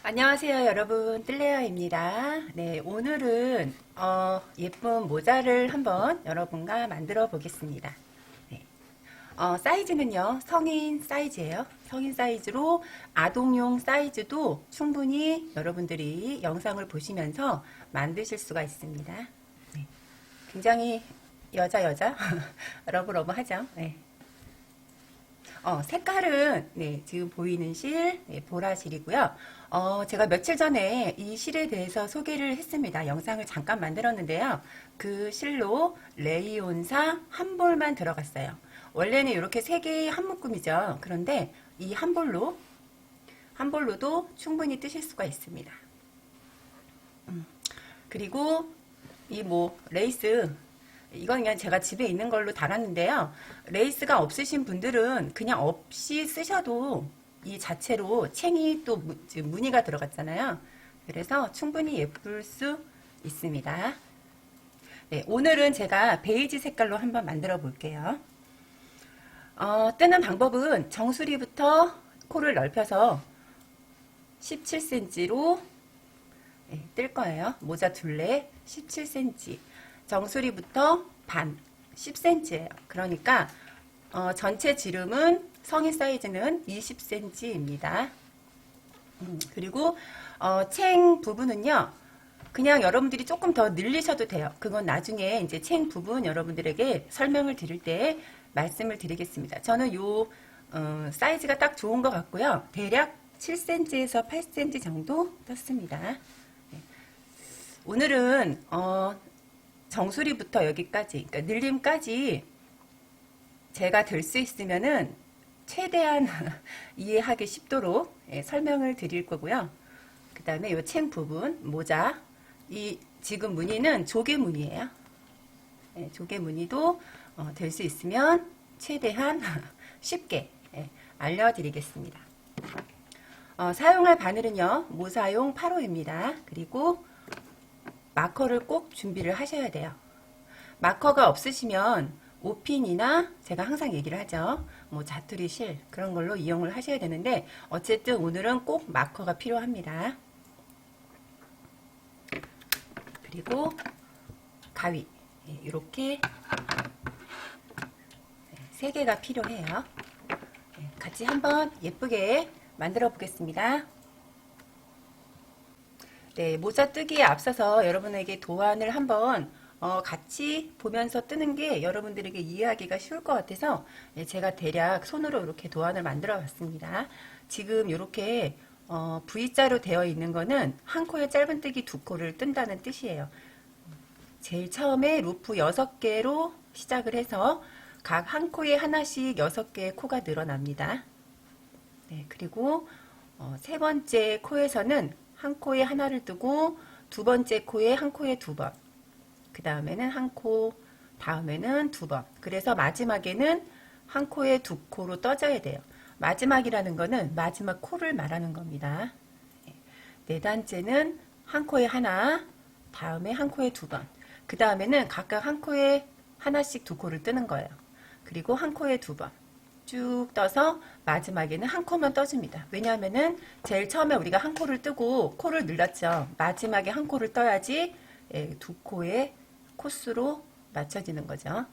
안녕하세요 여러분, 뜰레어입니다. 네, 오늘은 예쁜 모자를 한번 여러분과 만들어 보겠습니다. 네, 사이즈는요 성인 사이즈예요. 성인 사이즈로 아동용 사이즈도 충분히 여러분들이 영상을 보시면서 만드실 수가 있습니다. 네, 굉장히 여자 러브러브하죠. 네. 색깔은 네, 지금 보이는 실 네, 보라실이고요. 제가 며칠 전에 이 실에 대해서 소개를 했습니다. 영상을 잠깐 만들었는데요. 그 실로 레이온사 한 볼만 들어갔어요. 원래는 이렇게 세 개의 한 묶음이죠. 그런데 이 한 볼로도 충분히 뜨실 수가 있습니다. 그리고 이 레이스 이건 그냥 제가 집에 있는 걸로 달았는데요. 레이스가 없으신 분들은 그냥 없이 쓰셔도 이 자체로 챙이 또 무늬가 들어갔잖아요. 그래서 충분히 예쁠 수 있습니다. 네, 오늘은 제가 베이지 색깔로 한번 만들어 볼게요. 뜨는 방법은 정수리부터 코를 넓혀서 17cm로 뜰 거예요. 모자 둘레 17cm. 정수리부터 반 10cm예요. 그러니까 전체 지름은 성인 사이즈는 20cm입니다. 그리고 챙 부분은요. 그냥 여러분들이 조금 더 늘리셔도 돼요. 그건 나중에 이제 챙 부분 여러분들에게 설명을 드릴 때 말씀을 드리겠습니다. 저는 요 사이즈가 딱 좋은 것 같고요. 대략 7cm에서 8cm 정도 떴습니다. 네. 오늘은 정수리부터 여기까지, 그러니까 늘림까지 제가 될 수 있으면은 최대한 이해하기 쉽도록 설명을 드릴 거고요. 그 다음에 이 챙 부분, 모자, 이 지금 무늬는 조개 무늬예요. 조개 무늬도 될 수 있으면 최대한 쉽게 알려드리겠습니다. 사용할 바늘은요, 모사용 8호입니다. 그리고 마커를 꼭 준비를 하셔야 돼요. 마커가 없으시면 5핀이나 제가 항상 얘기를 하죠. 자투리 실 그런 걸로 이용을 하셔야 되는데 어쨌든 오늘은 꼭 마커가 필요합니다. 그리고 가위 이렇게 3개가 필요해요. 같이 한번 예쁘게 만들어 보겠습니다. 네, 모자 뜨기에 앞서서 여러분에게 도안을 한번 같이 보면서 뜨는 게 여러분들에게 이해하기가 쉬울 것 같아서 제가 대략 손으로 이렇게 도안을 만들어 봤습니다. 지금 이렇게 V자로 되어 있는 거는 한 코에 짧은뜨기 두 코를 뜬다는 뜻이에요. 제일 처음에 루프 6개로 시작을 해서 각 한 코에 하나씩 6개의 코가 늘어납니다. 네, 그리고 세 번째 코에서는 한 코에 하나를 뜨고 두 번째 코에 한 코에 두 번, 그 다음에는 한 코, 다음에는 두 번. 그래서 마지막에는 한 코에 두 코로 떠져야 돼요. 마지막이라는 거는 마지막 코를 말하는 겁니다. 네 단째는 한 코에 하나, 다음에 한 코에 두 번. 그 다음에는 각각 한 코에 하나씩 두 코를 뜨는 거예요. 그리고 한 코에 두 번. 쭉 떠서 마지막에는 한 코만 떠줍니다. 왜냐하면은 제일 처음에 우리가 한 코를 뜨고 코를 늘렸죠. 마지막에 한 코를 떠야지 두 코의 코수로 맞춰지는 거죠.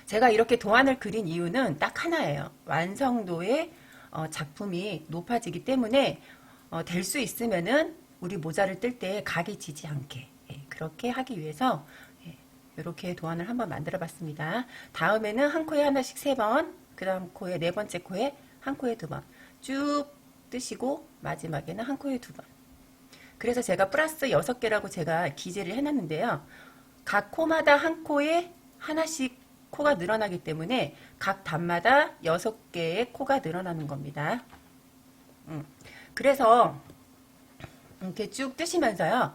제가 이렇게 도안을 그린 이유는 딱 하나예요. 완성도의 작품이 높아지기 때문에 될 수 있으면은 우리 모자를 뜰 때 각이 지지 않게 그렇게 하기 위해서 이렇게 도안을 한번 만들어 봤습니다. 다음에는 한 코에 하나씩 3번, 그 다음 코에 네 번째 코에 한 코에 2번 쭉 뜨시고 마지막에는 한 코에 2번. 그래서 제가 플러스 6개라고 제가 기재를 해놨는데요. 각 코마다 한 코에 하나씩 코가 늘어나기 때문에 각 단마다 6개의 코가 늘어나는 겁니다. 그래서 이렇게 쭉 뜨시면서요.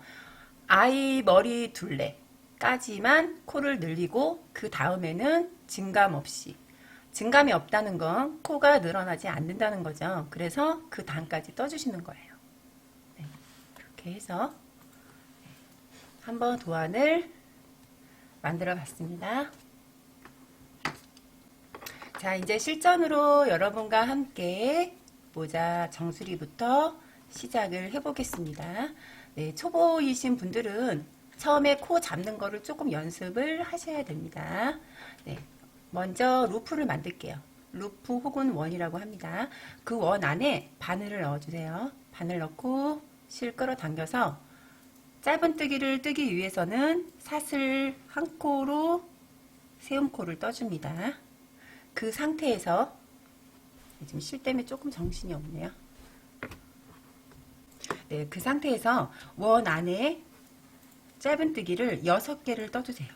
아이 머리 둘레까지만 코를 늘리고 그 다음에는 증감 없이, 증감이 없다는 건 코가 늘어나지 않는다는 거죠. 그래서 그 단까지 떠주시는 거예요. 네, 이렇게 해서 한번 도안을 만들어 봤습니다. 자, 이제 실전으로 여러분과 함께 모자 정수리부터 시작을 해보겠습니다. 네, 초보이신 분들은 처음에 코 잡는 거를 조금 연습을 하셔야 됩니다. 네, 먼저 루프를 만들게요. 루프 혹은 원이라고 합니다. 그 원 안에 바늘을 넣어주세요. 바늘 넣고 실 끌어당겨서 짧은뜨기를 뜨기 위해서는 사슬 한 코로 세움코를 떠줍니다. 그 상태에서 지금 실 때문에 조금 정신이 없네요. 네, 그 상태에서 원 안에 짧은뜨기를 6개를 떠주세요.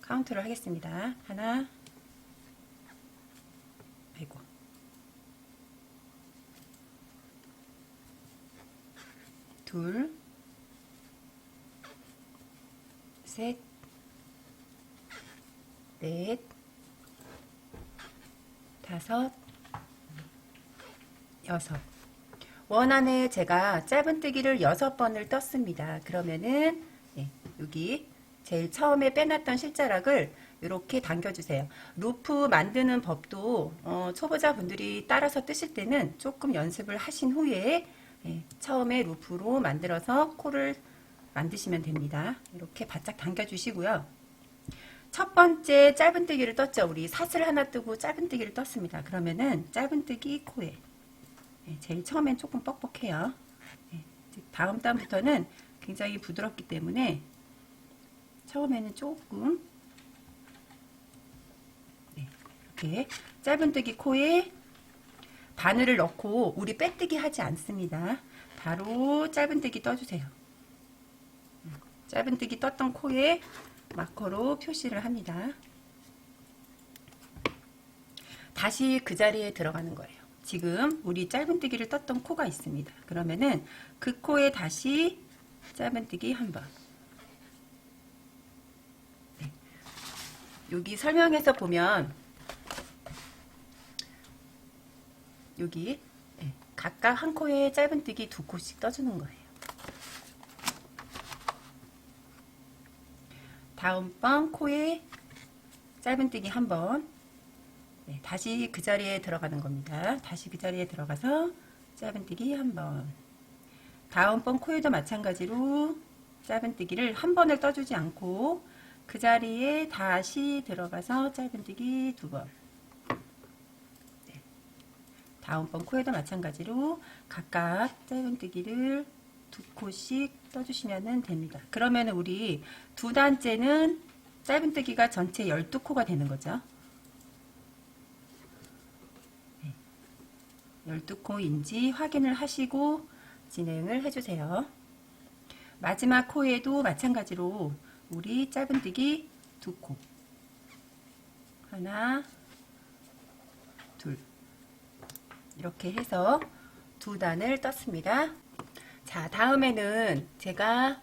카운트를 하겠습니다. 하나, 아이고, 둘, 셋, 넷, 다섯, 여섯. 원 안에 제가 짧은뜨기를 6번을 떴습니다. 그러면은 여기 제일 처음에 빼놨던 실자락을 이렇게 당겨주세요. 루프 만드는 법도 초보자분들이 따라서 뜨실 때는 조금 연습을 하신 후에 처음에 루프로 만들어서 코를 만드시면 됩니다. 이렇게 바짝 당겨주시고요. 첫 번째 짧은뜨기를 떴죠. 우리 사슬 하나 뜨고 짧은뜨기를 떴습니다. 그러면은 짧은뜨기 코에 제일 처음엔 조금 뻑뻑해요. 다음 단부터는 굉장히 부드럽기 때문에 처음에는 조금 이렇게 짧은뜨기 코에 바늘을 넣고 우리 빼뜨기 하지 않습니다. 바로 짧은뜨기 떠주세요. 짧은뜨기 떴던 코에 마커로 표시를 합니다. 다시 그 자리에 들어가는 거예요. 지금 우리 짧은뜨기를 떴던 코가 있습니다. 그러면은 그 코에 다시 짧은뜨기 한 번. 네. 여기 설명에서 보면 여기 각각 한 코에 짧은뜨기 2코씩 떠주는 거예요. 다음번 코에 짧은뜨기 한 번. 다시 그 자리에 들어가는 겁니다. 다시 그 자리에 들어가서 짧은뜨기 한 번. 다음번 코에도 마찬가지로 짧은뜨기를 한 번을 떠주지 않고 그 자리에 다시 들어가서 짧은뜨기 2번. 다음번 코에도 마찬가지로 각각 짧은뜨기를 2코씩 떠주시면 됩니다. 그러면 우리 두 단째는 짧은뜨기가 전체 12코가 되는 거죠. 12코인지 확인을 하시고 진행을 해주세요. 마지막 코에도 마찬가지로 우리 짧은뜨기 2코. 하나, 둘. 이렇게 해서 두 단을 떴습니다. 자, 다음에는 제가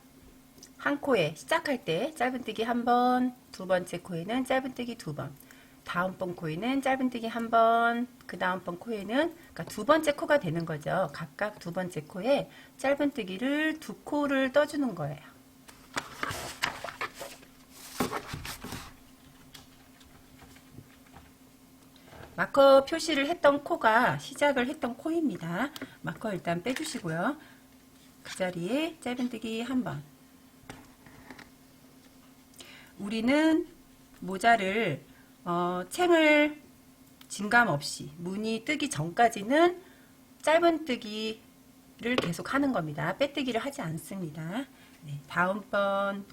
한 코에 시작할 때 짧은뜨기 한 번, 두 번째 코에는 짧은뜨기 2번, 다음번 코에는 짧은뜨기 한 번, 그 다음번 코에는 그러니까 두 번째 코가 되는 거죠. 각각 두 번째 코에 짧은뜨기를 2코를 떠주는 거예요. 마커 표시를 했던 코가 시작을 했던 코입니다. 마커 일단 빼주시고요. 그 자리에 짧은뜨기 한 번. 우리는 모자를 챙을 진감 없이 무늬 뜨기 전까지는 짧은뜨기를 계속 하는 겁니다. 빼뜨기를 하지 않습니다. 다음번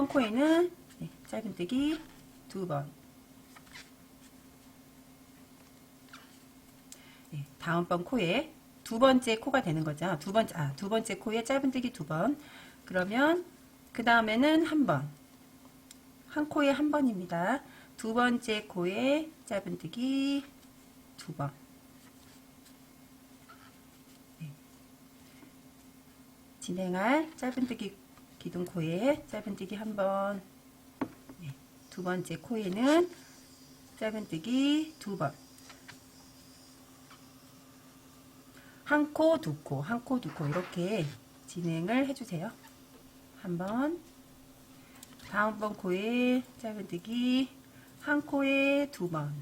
코에는 짧은뜨기 2번. 다음번 코에 두 번째 코가 되는 거죠. 두 번째 코에 짧은뜨기 2번. 그러면 그 다음에는 한 번. 한 코에 한 번입니다. 두 번째 코에 짧은뜨기 2번. 진행할 짧은뜨기 기둥코에 짧은뜨기 한 번. 두 번째 코에는 짧은뜨기 2번. 한 코, 두 코, 한 코, 두 코 이렇게 진행을 해주세요. 한 번, 다음번 코에 짧은뜨기 한 코에 2번.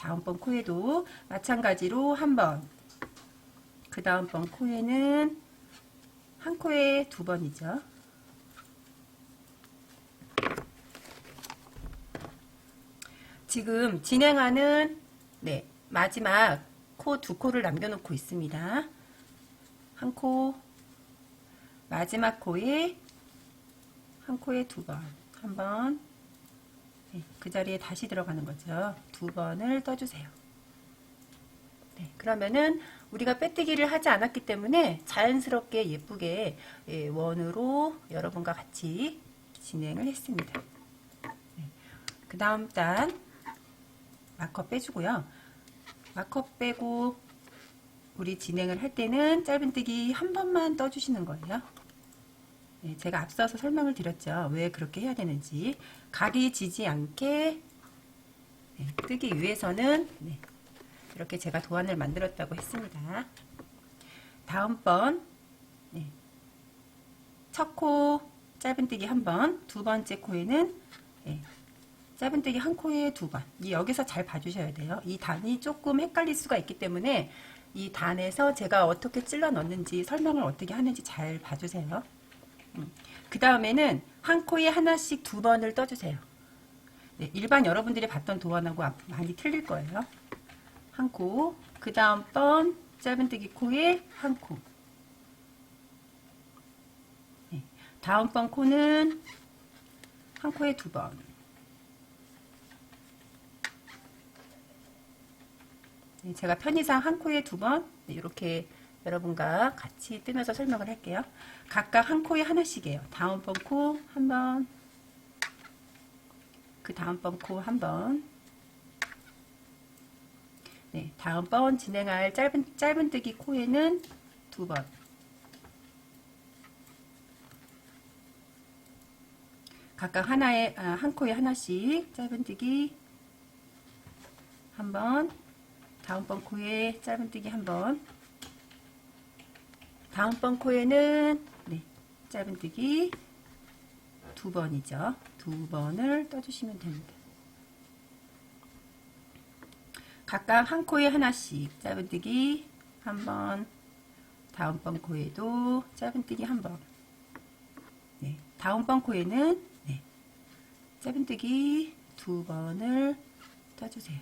다음번 코에도 마찬가지로 한 번, 그 다음번 코에는 한 코에 두 번이죠. 지금 진행하는 마지막 코 두 코를 남겨놓고 있습니다. 한 코, 마지막 코에 한 코에 두 번, 한 번, 그 자리에 다시 들어가는 거죠. 두 번을 떠주세요. 그러면은 우리가 빼뜨기를 하지 않았기 때문에 자연스럽게 예쁘게 원으로 여러분과 같이 진행을 했습니다. 그 다음 단 마커 빼주고요. 마커 빼고 우리 진행을 할 때는 짧은뜨기 한 번만 떠주시는 거예요. 제가 앞서서 설명을 드렸죠. 왜 그렇게 해야 되는지. 각이 지지 않게 뜨기 위해서는 이렇게 제가 도안을 만들었다고 했습니다. 다음번 첫 코 짧은뜨기 한 번, 두 번째 코에는 짧은뜨기 한 코에 두 번. 여기서 잘 봐주셔야 돼요. 이 단이 조금 헷갈릴 수가 있기 때문에 이 단에서 제가 어떻게 찔러 넣는지 설명을 어떻게 하는지 잘 봐주세요. 그 다음에는 한 코에 하나씩 두 번을 떠주세요. 일반 여러분들이 봤던 도안하고 많이 틀릴 거예요. 한 코, 그 다음 번 짧은뜨기 코에 한 코. 다음번 코는 한 코에 두 번. 제가 편의상 한 코에 두 번 이렇게 여러분과 같이 뜨면서 설명을 할게요. 각각 한 코에 하나씩이에요. 다음번 코 한 번, 그 다음번 코 한 번, 다음번 진행할 짧은뜨기 코에는 두 번, 각각 한 코에 하나씩 짧은뜨기 한 번, 다음번 코에 짧은뜨기 한 번, 다음번 코에는 짧은뜨기 두 번이죠. 두 번을 떠주시면 됩니다. 각각 한 코에 하나씩 짧은뜨기 한 번, 다음번 코에도 짧은뜨기 한 번, 다음번 코에는 짧은뜨기 두 번을 떠주세요.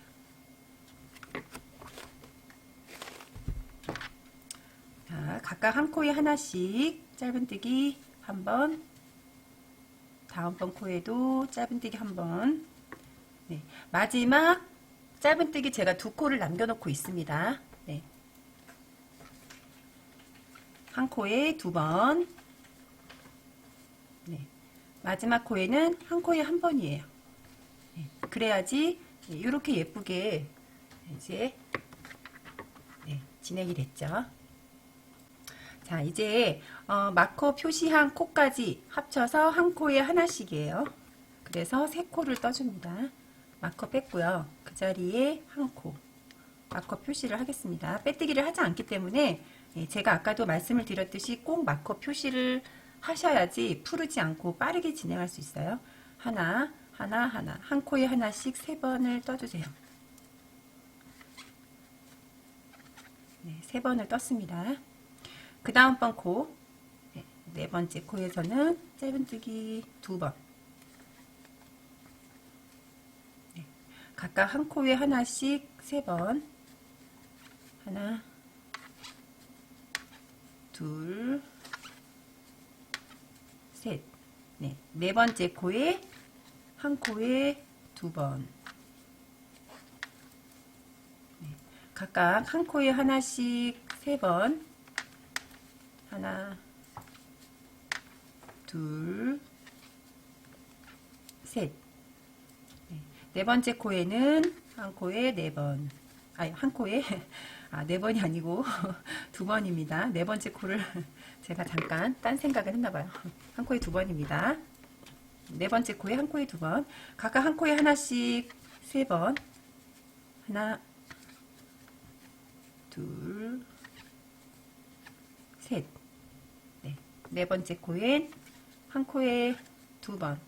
자, 각각 한 코에 하나씩 짧은뜨기 한 번, 다음번 코에도 짧은뜨기 한 번, 마지막 짧은뜨기 제가 두 코를 남겨놓고 있습니다. 한 코에 두 번, 마지막 코에는 한 코에 한 번이에요. 그래야지 이렇게 예쁘게 이제 진행이 됐죠. 자, 이제 마커 표시한 코까지 합쳐서 한 코에 하나씩이에요. 그래서 세 코를 떠줍니다. 마커 뺐고요. 그 자리에 한 코 마커 표시를 하겠습니다. 빼뜨기를 하지 않기 때문에 제가 아까도 말씀을 드렸듯이 꼭 마커 표시를 하셔야지 푸르지 않고 빠르게 진행할 수 있어요. 하나, 하나, 하나. 한 코에 하나씩 세 번을 떠주세요. 세 번을 떴습니다. 그 다음번 코, 네 번째 코에서는 짧은뜨기 두 번. 각각 한 코에 하나씩 세 번. 하나, 둘, 셋. 네 번째 코에 한 코에 두 번. 각각 한 코에 하나씩 세 번. 하나, 둘, 셋. 네 번째 코에는 한 코에 네 번. 아니, 한 코에, 네 번이 아니고 두 번입니다. 네 번째 코를 제가 잠깐 딴 생각을 했나봐요. 한 코에 두 번입니다. 네 번째 코에 한 코에 두 번. 각각 한 코에 하나씩 세 번. 하나, 둘, 셋. 네 번째 코엔 한 코에 두 번.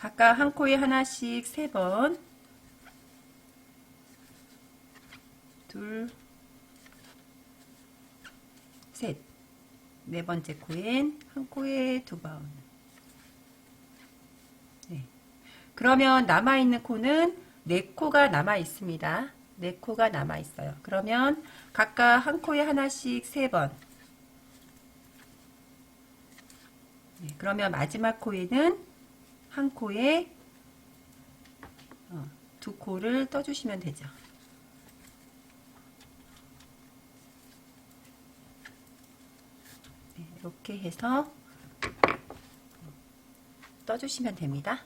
각각 한 코에 하나씩 3번, 둘, 셋, 네 번째 코엔 한 코에 2번. 네. 그러면 남아있는 코는 4코가 남아있습니다. 4코가 남아있어요. 그러면 각각 한 코에 하나씩 3번. 네. 그러면 마지막 코에는 한 코에 2코를 떠주시면 되죠. 네. 이렇게 해서 떠주시면 됩니다.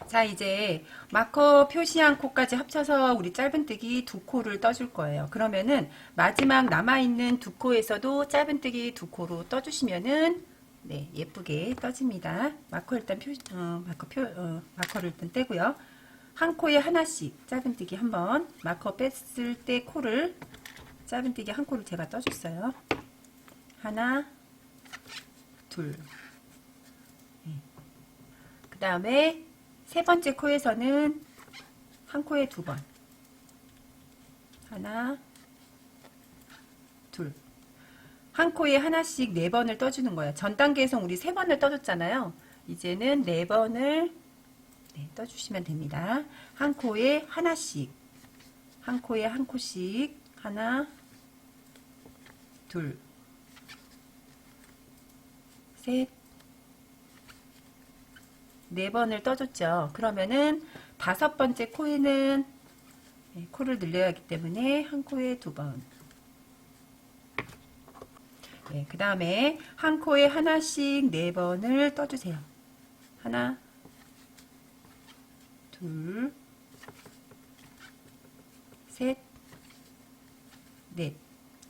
자, 이제 마커 표시한 코까지 합쳐서 우리 짧은뜨기 2코를 떠줄 거예요. 그러면은 마지막 남아있는 2코에서도 짧은뜨기 2코로 떠주시면은 네, 예쁘게 떠집니다. 마커 일단 마커를 일단 떼고요. 한 코에 하나씩 짧은뜨기 한번, 마커 뺐을 때 코를 짧은뜨기 한 코를 제가 떠줬어요. 하나, 둘. 그 다음에 세 번째 코에서는 한 코에 2번. 하나, 둘. 한 코에 하나씩 4번을 떠주는 거예요. 전 단계에서 우리 3번을 떠줬잖아요. 이제는 4번을 떠주시면 됩니다. 한 코에 하나씩. 한 코에 한 코씩. 하나, 둘, 셋, 4번을 떠줬죠. 그러면은 5번째 코에는 코를 늘려야 하기 때문에 한 코에 2번. 네, 그 다음에 한 코에 하나씩 4번을 떠주세요. 하나, 둘, 셋, 넷.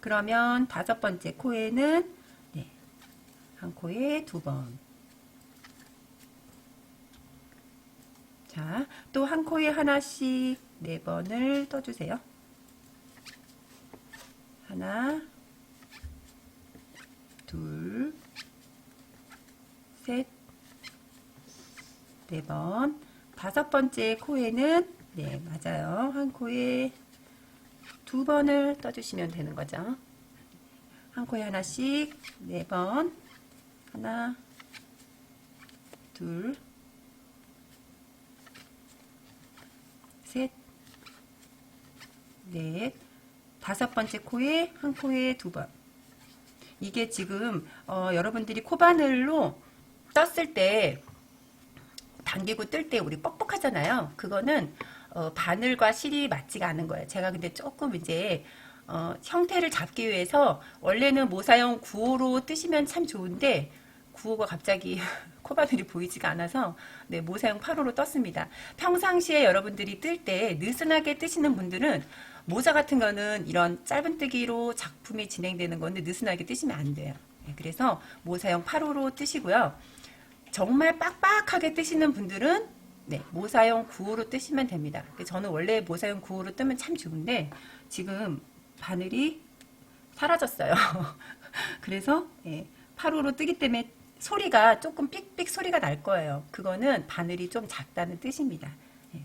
그러면 5번째 코에는 한 코에 2번. 자, 또 한 코에 하나씩 4번을 떠주세요. 하나, 둘, 셋, 4번. 5번째 코에는 맞아요. 한 코에 2번을 떠주시면 되는 거죠. 한 코에 하나씩 4번. 하나, 둘, 셋, 넷, 5번째 코에 한 코에 2번. 이게 지금 여러분들이 코바늘로 떴을 때 당기고 뜰 때 우리 뻑뻑하잖아요. 그거는 바늘과 실이 맞지가 않은 거예요. 제가 근데 조금 이제 형태를 잡기 위해서 원래는 모사용 9호로 뜨시면 참 좋은데 9호가 갑자기 코바늘이 보이지가 않아서 모사용 8호로 떴습니다. 평상시에 여러분들이 뜰 때 느슨하게 뜨시는 분들은 모자 같은 거는 이런 짧은뜨기로 작품이 진행되는 건데 느슨하게 뜨시면 안 돼요. 그래서 모사용 8호로 뜨시고요. 정말 빡빡하게 뜨시는 분들은 모사용 9호로 뜨시면 됩니다. 저는 원래 모사용 9호로 뜨면 참 좋은데 지금 바늘이 사라졌어요. 그래서 8호로 뜨기 때문에 소리가 조금 삑삑 소리가 날 거예요. 그거는 바늘이 좀 작다는 뜻입니다.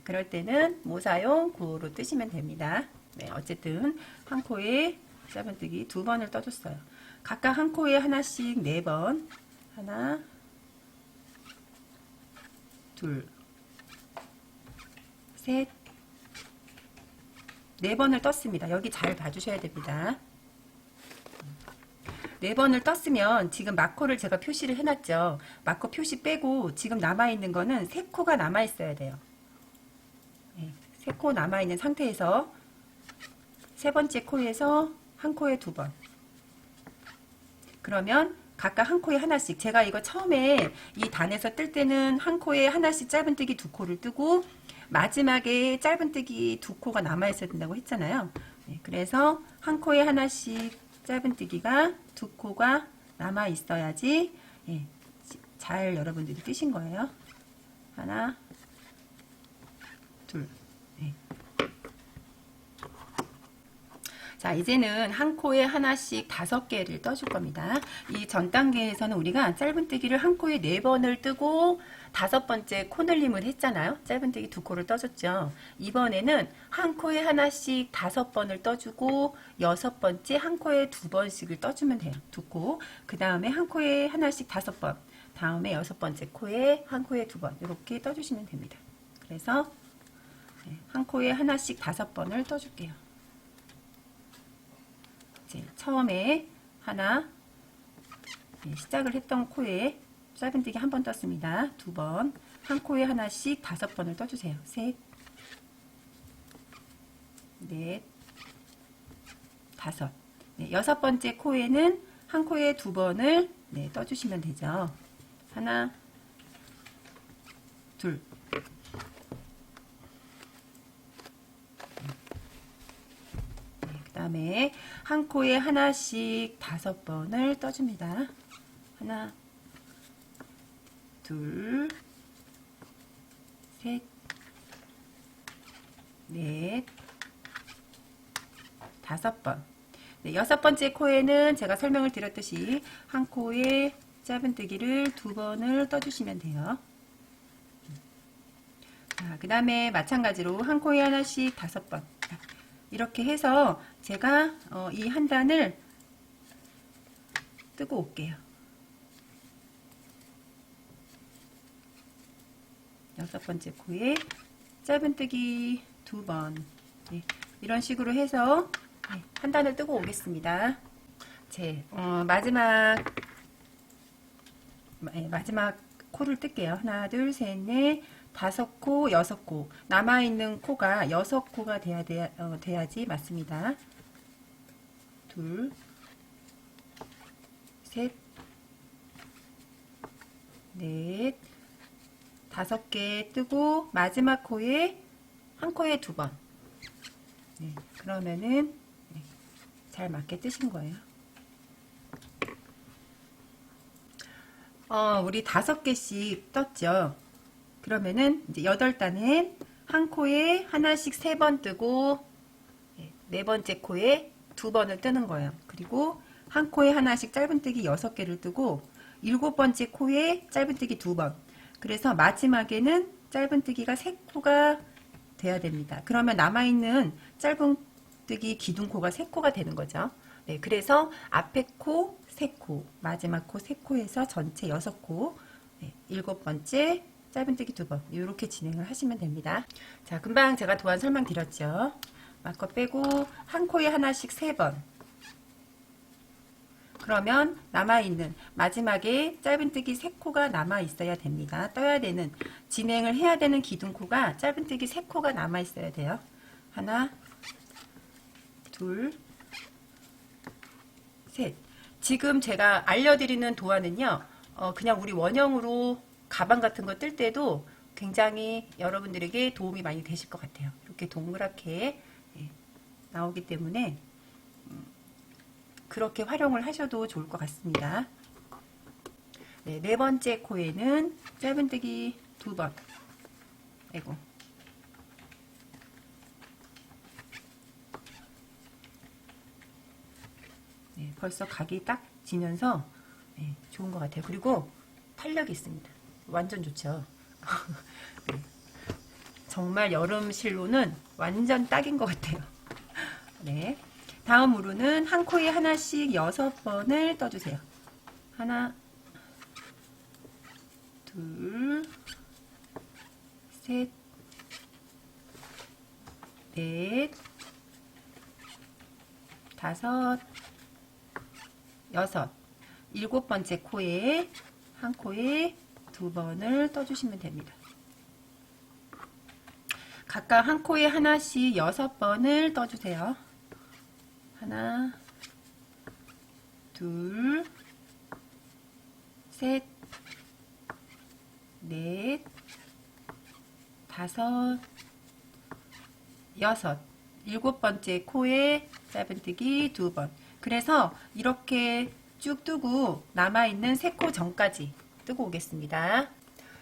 그럴 때는 모사용 9호로 뜨시면 됩니다. 어쨌든 한 코에 짧은뜨기 2번을 떠줬어요. 각각 한 코에 하나씩 4번. 하나, 둘, 셋, 4번을 떴습니다. 여기 잘 봐주셔야 됩니다. 4번을 떴으면 지금 마커를 제가 표시를 해놨죠. 마커 표시 빼고 지금 남아있는 거는 3코가 남아있어야 돼요. 3코 남아있는 상태에서 세 번째 코에서 한 코에 2번. 그러면 각각 한 코에 하나씩. 제가 이거 처음에 이 단에서 뜰 때는 한 코에 하나씩 짧은뜨기 2코를 뜨고 마지막에 짧은뜨기 2코가 남아있어야 된다고 했잖아요. 그래서 한 코에 하나씩 짧은뜨기가 2코가 남아있어야지 잘 여러분들이 뜨신 거예요. 하나, 둘. 자, 이제는 한 코에 하나씩 5개를 떠줄 겁니다. 이 전 단계에서는 우리가 짧은뜨기를 한 코에 4번을 뜨고 5번째 코늘림을 했잖아요. 짧은뜨기 2코를 떠줬죠. 이번에는 한 코에 하나씩 5번을 떠주고 6번째 한 코에 2번씩을 떠주면 돼요. 2코. 그 다음에 한 코에 하나씩 5번. 다음에 6번째 코에 한 코에 2번. 이렇게 떠주시면 됩니다. 그래서 한 코에 하나씩 5번을 떠줄게요. 처음에 하나 시작을 했던 코에 짧은뜨기 1번 떴습니다. 2번 한 코에 하나씩 5번을 떠주세요. 셋, 넷, 다섯. 6번째 코에는 한 코에 2번을 떠주시면 되죠. 하나, 둘. 그 다음에 한 코에 하나씩 5번을 떠줍니다. 하나, 둘, 셋, 넷, 5번. 6번째 코에는 제가 설명을 드렸듯이 한 코에 짧은뜨기를 2번을 떠주시면 돼요. 그 다음에 마찬가지로 한 코에 하나씩 5번. 이렇게 해서 제가 이 한 단을 뜨고 올게요. 6번째 코에 짧은뜨기 2번. 이런 식으로 해서 한 단을 뜨고 오겠습니다. 마지막 코를 뜰게요. 하나, 둘, 셋, 넷, 5코, 6코. 남아있는 코가 6코가 돼야지 맞습니다. 둘, 셋, 넷, 5개 뜨고 마지막 코에 한 코에 2번. 그러면은 잘 맞게 뜨신 거예요. 우리 5개씩 떴죠. 그러면은 이제 8단엔 한 코에 하나씩 3번 뜨고 4번째 코에 2번을 뜨는 거예요. 그리고 한 코에 하나씩 짧은뜨기 6개를 뜨고 7번째 코에 짧은뜨기 2번. 그래서 마지막에는 짧은뜨기가 3코가 돼야 됩니다. 그러면 남아있는 짧은뜨기 기둥코가 3코가 되는 거죠. 그래서 앞에 코 3코, 마지막 코 3코에서 전체 6코, 7번째 짧은뜨기 2번 이렇게 진행을 하시면 됩니다. 자, 금방 제가 도안 설명드렸죠. 마커 빼고 한 코에 하나씩 3번. 그러면 남아있는 마지막에 짧은뜨기 3코가 남아있어야 됩니다. 떠야 되는 진행을 해야 되는 기둥코가 짧은뜨기 3코가 남아있어야 돼요. 하나, 둘, 셋. 지금 제가 알려드리는 도안은요. 그냥 우리 원형으로 가방 같은 거 뜰 때도 굉장히 여러분들에게 도움이 많이 되실 것 같아요. 이렇게 동그랗게 나오기 때문에 그렇게 활용을 하셔도 좋을 것 같습니다. 네 번째 코에는 짧은뜨기 2번. 아이고. 벌써 각이 딱 지면서 좋은 것 같아요. 그리고 탄력이 있습니다. 완전 좋죠. 정말 여름 실로는 완전 딱인 것 같아요. 네. 다음으로는 한 코에 하나씩 6번을 떠주세요. 하나, 둘, 셋, 넷, 5, 6, 7번째 코에 한 코에 2번을 떠주시면 됩니다. 각각 한 코에 하나씩 6번을 떠주세요. 하나, 둘, 셋, 넷, 5, 6, 7번째 코에 짧은뜨기 2번. 그래서 이렇게 쭉 뜨고 남아있는 3코 전까지 뜨고 오겠습니다.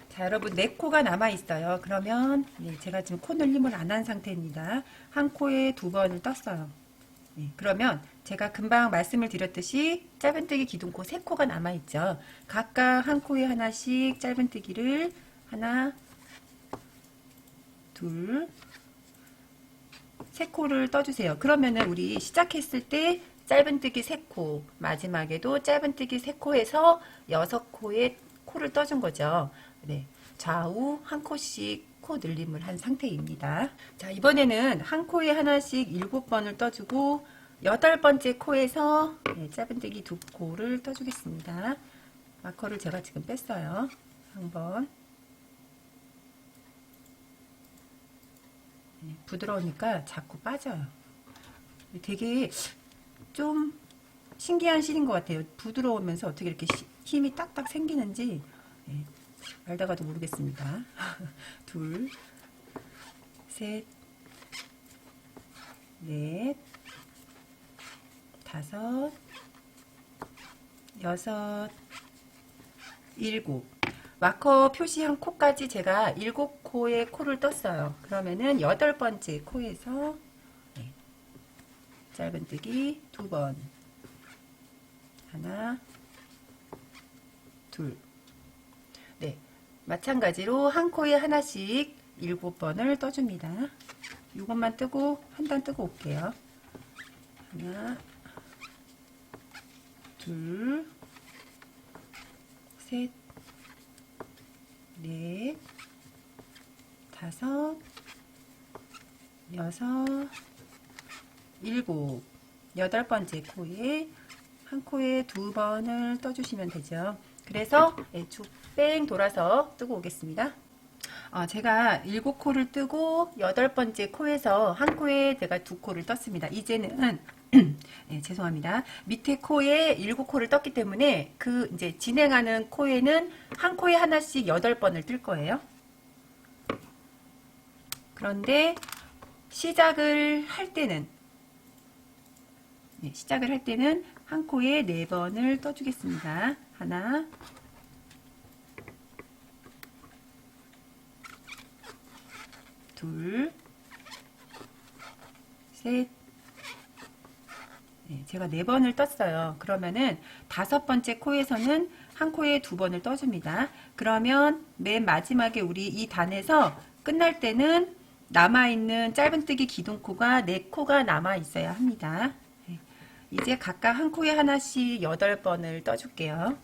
자, 여러분 4코가 남아있어요. 그러면 제가 지금 코 늘림을 안 한 상태입니다. 한 코에 2번을 떴어요. 네, 그러면 제가 금방 말씀을 드렸듯이 짧은뜨기 기둥코 3코가 남아있죠. 각각 한 코에 하나씩 짧은뜨기를 하나, 둘, 3코를 떠주세요. 그러면은 우리 시작했을 때 짧은뜨기 3코, 마지막에도 짧은뜨기 3코 해서 6코에 코를 떠준 거죠. 네, 좌우 한 코씩 코 늘림을 한 상태입니다. 자, 이번에는 한 코에 하나씩 7번을 떠주고 8번째 코에서 네, 짧은뜨기 2코를 떠주겠습니다. 마커를 제가 지금 뺐어요. 한 번. 네, 부드러우니까 자꾸 빠져요. 되게 좀 신기한 실인 것 같아요. 부드러우면서 어떻게 이렇게 힘이 딱딱 생기는지 네, 알다가도 모르겠습니다. 둘, 셋, 넷, 다섯, 여섯, 일곱. 마커 표시한 코까지 제가 7코의 코를 떴어요. 그러면은 8번째 코에서 네, 짧은뜨기 2번. 하나, 둘. 네, 마찬가지로 한 코에 하나씩 7번을 떠줍니다. 이것만 뜨고 한 단 뜨고 올게요. 하나, 둘, 셋, 넷, 다섯, 여섯, 일곱. 8번째 코에 한 코에 2번을 떠주시면 되죠. 그래서 쭉 뺑 돌아서 뜨고 오겠습니다. 제가 7코를 뜨고 8번째 코에서 한 코에 제가 2코를 떴습니다. 이제는 네, 죄송합니다. 밑에 코에 7코를 떴기 때문에 그 이제 진행하는 코에는 한 코에 하나씩 8번을 뜰 거예요. 그런데 시작을 할 때는 한 코에 4번을 떠주겠습니다. 하나, 둘, 셋. 네, 제가 4번을 떴어요. 그러면은 5번째 코에서는 한 코에 2번을 떠줍니다. 그러면 맨 마지막에 우리 이 단에서 끝날 때는 남아있는 짧은뜨기 기둥코가 4코가 남아있어야 합니다. 네, 이제 각각 한 코에 하나씩 8번을 떠줄게요.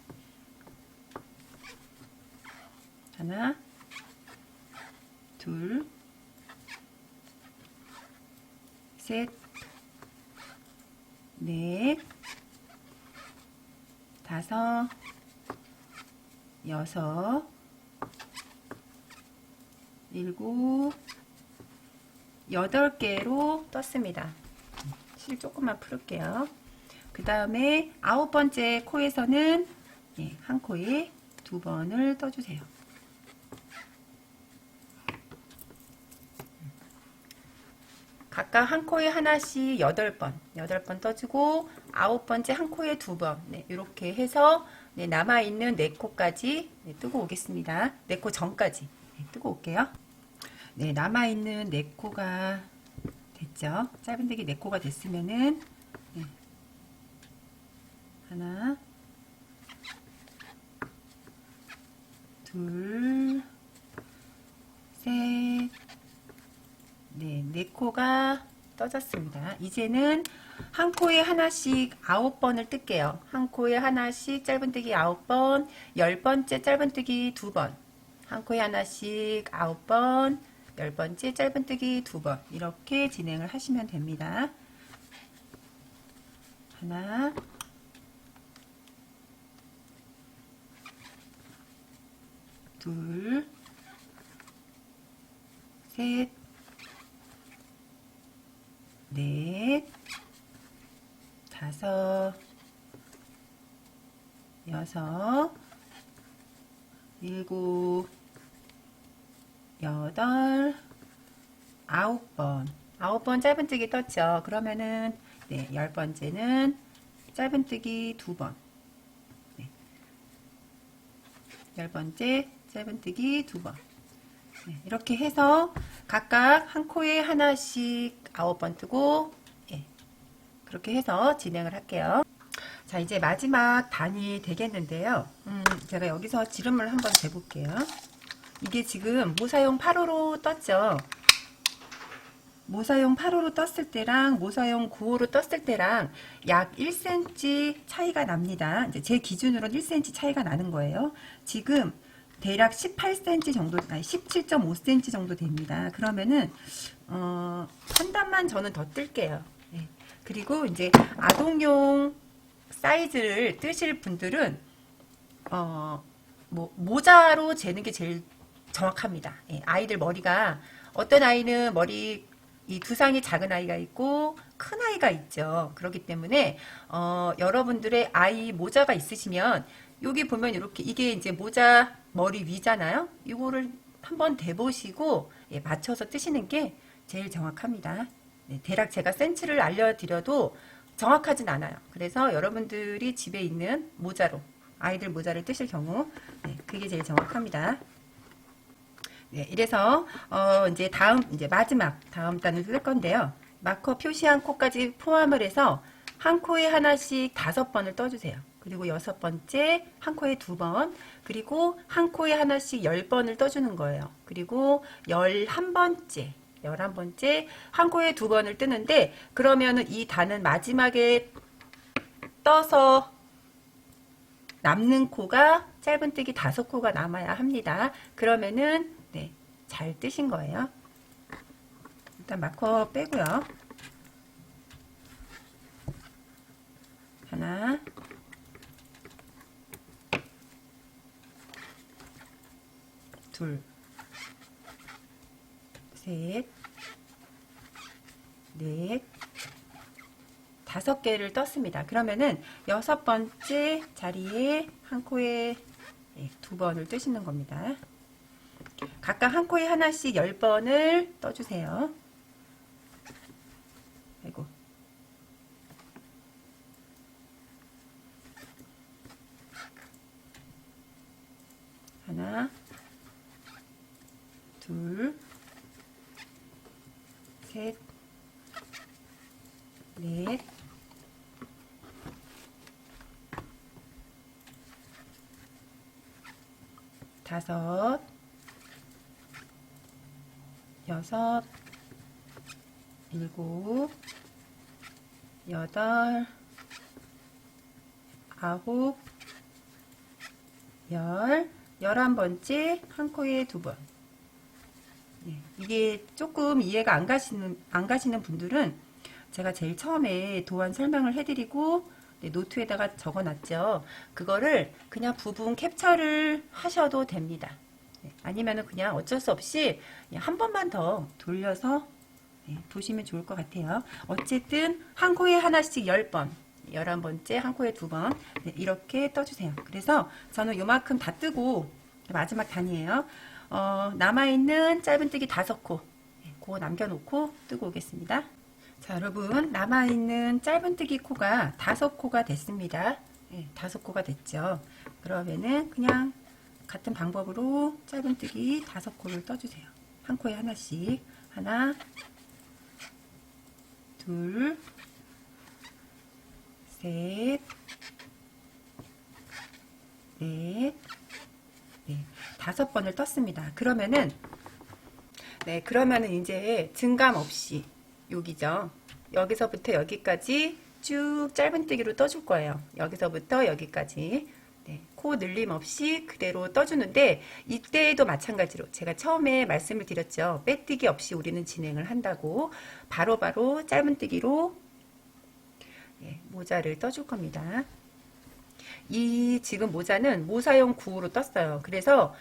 하나, 둘, 셋, 넷, 다섯, 여섯, 일곱, 8개로 떴습니다. 실 조금만 풀을게요. 그 다음에 9번째 코에서는 한 코에 2번을 떠주세요. 각각 한 코에 하나씩 8번 떠주고 9번째 한 코에 2번 이렇게 해서 남아있는 4코까지 뜨고 오겠습니다. 4코 전까지 뜨고 올게요. 남아있는 4코가 됐죠. 짧은뜨기 4코가 됐으면은 하나, 둘, 셋, 4코가 떠졌습니다. 이제는 한 코에 하나씩 9번을 뜰게요. 한 코에 하나씩 짧은뜨기 9번, 10번째 짧은뜨기 2번, 한 코에 하나씩 9번, 10번째 짧은뜨기 2번 이렇게 진행을 하시면 됩니다. 하나, 둘, 셋, 넷, 다섯, 여섯, 일곱, 여덟, 9번. 9번 짧은뜨기 떴죠. 그러면은 10번째는 짧은뜨기 2번. 10번째 짧은뜨기 2번. 이렇게 해서 각각 한 코에 하나씩 9번 뜨고 그렇게 해서 진행을 할게요. 자, 이제 마지막 단이 되겠는데요. 제가 여기서 지름을 한번 재볼게요. 이게 지금 모사용 8호로 떴죠. 모사용 8호로 떴을 때랑 모사용 9호로 떴을 때랑 약 1cm 차이가 납니다. 이제 제 기준으로는 1cm 차이가 나는 거예요. 지금 대략 18cm 정도, 아니 17.5cm 정도 됩니다. 그러면은 한 단만 저는 더 뜰게요. 네. 그리고 이제 아동용 사이즈를 뜨실 분들은 뭐 모자로 재는 게 제일 정확합니다. 예, 아이들 머리가 어떤 아이는 머리 이 두상이 작은 아이가 있고 큰 아이가 있죠. 그렇기 때문에 여러분들의 아이 모자가 있으시면 여기 보면 이렇게 이게 이제 모자 머리 위잖아요. 이거를 한번 대보시고 예, 맞춰서 뜨시는 게 제일 정확합니다. 네, 대략 제가 센치를 알려드려도 정확하진 않아요. 그래서 여러분들이 집에 있는 모자로 아이들 모자를 뜨실 경우 네, 그게 제일 정확합니다. 네, 이래서 이제 마지막 다음 단을 쓸 건데요. 마커 표시한 코까지 포함을 해서 한 코에 하나씩 5번을 떠주세요. 그리고 6번째 한 코에 2번, 그리고 한 코에 하나씩 10번을 떠주는 거예요. 그리고 11번째 한 코에 2번을 뜨는데, 그러면은 이 단은 마지막에 떠서 남는 코가 짧은뜨기 5코가 남아야 합니다. 그러면은 네, 잘 뜨신 거예요. 일단 마커 빼고요. 하나, 둘, 셋, 넷, 5개를 떴습니다. 그러면은 6번째 자리에 한 코에 2번을 뜨시는 겁니다. 각각 한 코에 하나씩 10번을 떠주세요. 아이고. 하나, 둘, 셋, 넷, 다섯, 여섯, 일곱, 여덟, 아홉, 11번째 한 코에 2번. 네, 이게 조금 이해가 안 가시는 분들은 제가 제일 처음에 도안 설명을 해드리고 네, 노트에다가 적어놨죠. 그거를 그냥 부분 캡처를 하셔도 됩니다. 네, 아니면은 그냥 어쩔 수 없이 한 번만 더 돌려서 네, 보시면 좋을 것 같아요. 어쨌든 한 코에 하나씩 10번, 11번째 한 코에 2번 네, 이렇게 떠주세요. 그래서 저는 요만큼 다 뜨고 마지막 단이에요. 남아있는 짧은뜨기 5코 네, 그거 남겨놓고 뜨고 오겠습니다. 자, 여러분 남아있는 짧은뜨기 코가 5코가 됐습니다. 네, 5코가 됐죠. 그러면은 그냥 같은 방법으로 짧은뜨기 5코를 떠주세요. 한 코에 하나씩. 하나, 둘, 셋, 넷, 네, 5번을 떴습니다. 그러면은 이제 증감 없이 여기죠. 여기서부터 여기까지 쭉 짧은뜨기로 떠줄 거예요. 여기서부터 여기까지. 네, 코 늘림 없이 그대로 떠주는데 이때도 마찬가지로 제가 처음에 말씀을 드렸죠. 빼뜨기 없이 우리는 진행을 한다고 바로바로 짧은뜨기로 네, 모자를 떠줄 겁니다. 이 지금 모자는 모사용 9호로 떴어요. 그래서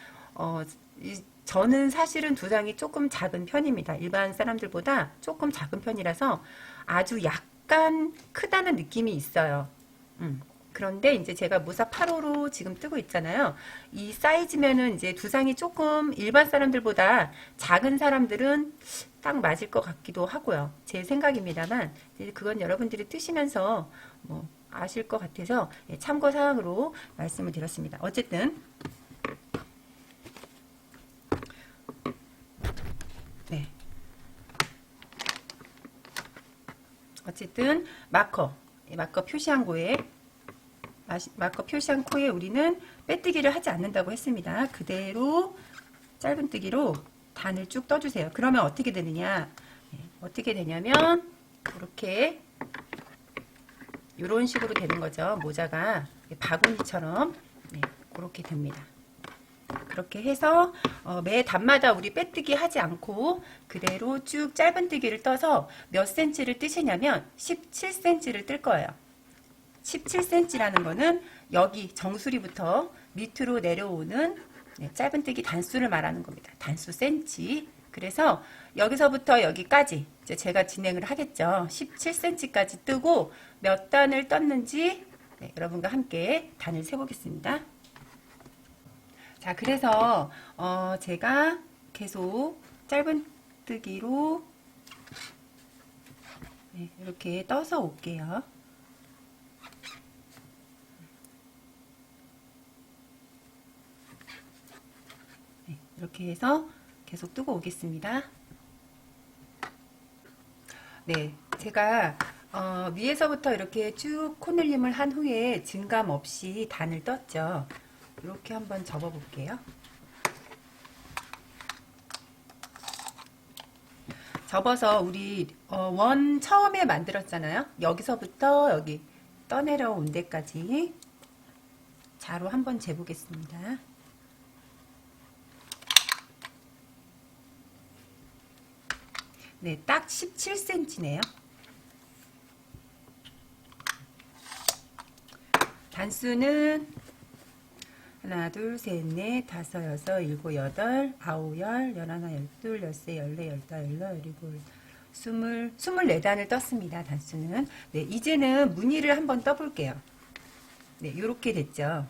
저는 사실은 두상이 조금 작은 편입니다. 일반 사람들보다 조금 작은 편이라서 아주 약간 크다는 느낌이 있어요. 그런데 이제 제가 모사 8호로 지금 뜨고 있잖아요. 이 사이즈면은 이제 두상이 조금 일반 사람들보다 작은 사람들은 딱 맞을 것 같기도 하고요. 제 생각입니다만 그건 여러분들이 뜨시면서 뭐 아실 것 같아서 참고 사항으로 말씀을 드렸습니다. 어쨌든 네. 어쨌든 마커 표시한 코에 우리는 빼뜨기를 하지 않는다고 했습니다. 그대로 짧은뜨기로 단을 쭉 떠주세요. 그러면 어떻게 되느냐? 어떻게 되냐면 이렇게 이런 식으로 되는 거죠. 모자가 바구니처럼 그렇게 됩니다. 그렇게 해서 매 단마다 우리 빼뜨기 하지 않고 그대로 쭉 짧은뜨기를 떠서 몇 cm를 뜨시냐면 17cm를 뜰 거예요. 17cm라는 거는 여기 정수리부터 밑으로 내려오는 짧은뜨기 단수를 말하는 겁니다. 단수 cm. 그래서 여기서부터 여기까지 이제 제가 진행을 하겠죠. 17cm까지 뜨고 몇 단을 떴는지 여러분과 함께 단을 세보겠습니다. 자, 그래서 제가 계속 짧은뜨기로 이렇게 떠서 올게요. 이렇게 해서 계속 뜨고 오겠습니다. 네, 제가 위에서부터 이렇게 쭉 코늘림을 한 후에 증감 없이 단을 떴죠. 이렇게 한번 접어 볼게요. 접어서 우리 원 처음에 만들었잖아요. 여기서부터 여기 떠내려온 데까지 자로 한번 재보겠습니다. 네, 딱 17cm네요. 단수는 하나, 둘, 셋, 넷, 다섯, 여섯, 일곱, 여덟, 아홉, 열, 열하나, 열둘, 열세, 열네, 열다, 열여, 열일곱, 24단을 떴습니다. 단수는. 네, 이제는 무늬를 한번 떠볼게요. 네, 이렇게 됐죠.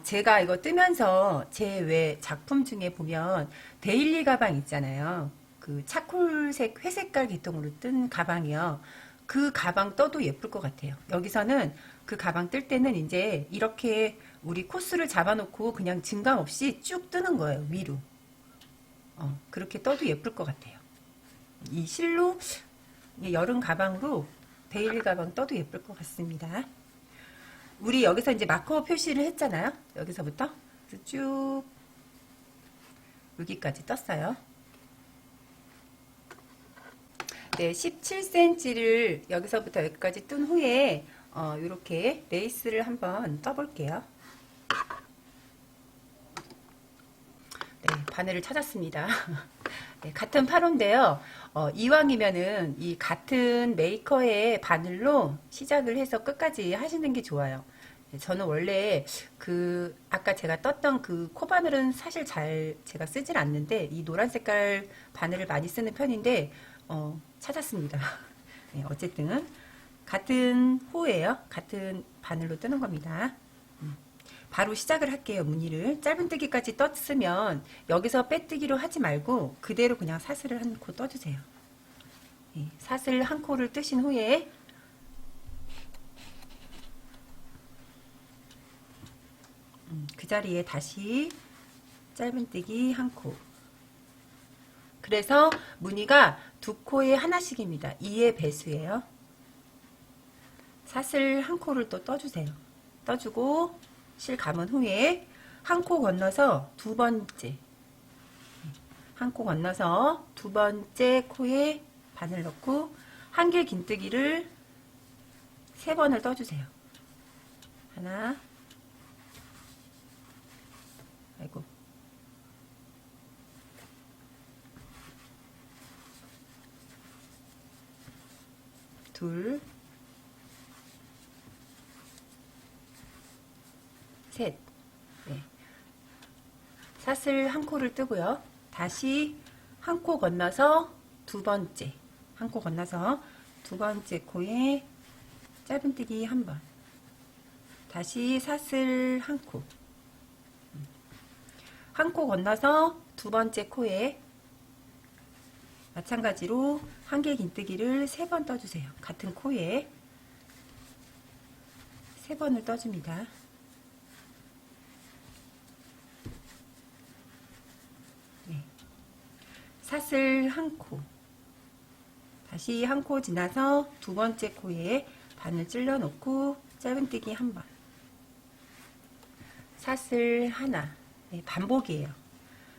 제가 이거 뜨면서 제 외 작품 중에 보면 데일리 가방 있잖아요. 그 차콜색 회색깔 계통으로 뜬 가방이요. 그 가방 떠도 예쁠 것 같아요. 여기서는 그 가방 뜰 때는 이제 이렇게 우리 코스를 잡아놓고 그냥 증감 없이 쭉 뜨는 거예요. 위로. 그렇게 떠도 예쁠 것 같아요. 이 실로 여름 가방으로 데일리 가방 떠도 예쁠 것 같습니다. 우리 여기서 이제 마커 표시를 했잖아요. 여기서부터 쭉 여기까지 떴어요. 네, 17cm를 여기서부터 여기까지 뜬 후에 이렇게 레이스를 한번 떠볼게요. 네, 바늘을 찾았습니다. 네, 같은 파로인데요. 이왕이면은 이 같은 메이커의 바늘로 시작을 해서 끝까지 하시는 게 좋아요. 네, 저는 원래 그 아까 제가 떴던 그 코바늘은 사실 잘 제가 쓰질 않는데 이 노란 색깔 바늘을 많이 쓰는 편인데 찾았습니다. 네, 어쨌든 같은 호예요. 같은 바늘로 뜨는 겁니다. 바로 시작을 할게요. 무늬를 짧은뜨기까지 떴으면 여기서 빼뜨기로 하지 말고 그대로 그냥 사슬을 한 코 떠주세요. 네, 사슬 한 코를 뜨신 후에 그 자리에 다시 짧은뜨기 한 코. 그래서 무늬가 두 코에 하나씩입니다. 2의 배수예요. 사슬 한 코를 또 떠주세요. 떠주고 실 감은 후에 한 코 건너서 두 번째, 한 코 건너서 두 번째 코에 바늘 넣고 한길 긴뜨기를 3번을 떠주세요. 하나, 아이고, 둘, 셋. 네. 사슬 한 코를 뜨고요. 다시 한 코 건너서 두 번째, 한 코 건너서 두 번째 코에 짧은뜨기 한 번. 다시 사슬 한 코. 한 코 건너서 두 번째 코에 마찬가지로 한길 긴뜨기를 3번 떠주세요. 같은 코에 3번을 떠줍니다. 네. 사슬 한 코, 다시 한 코 지나서 두 번째 코에 바늘 찔러 놓고 짧은뜨기 한 번, 사슬 하나, 네, 반복이에요.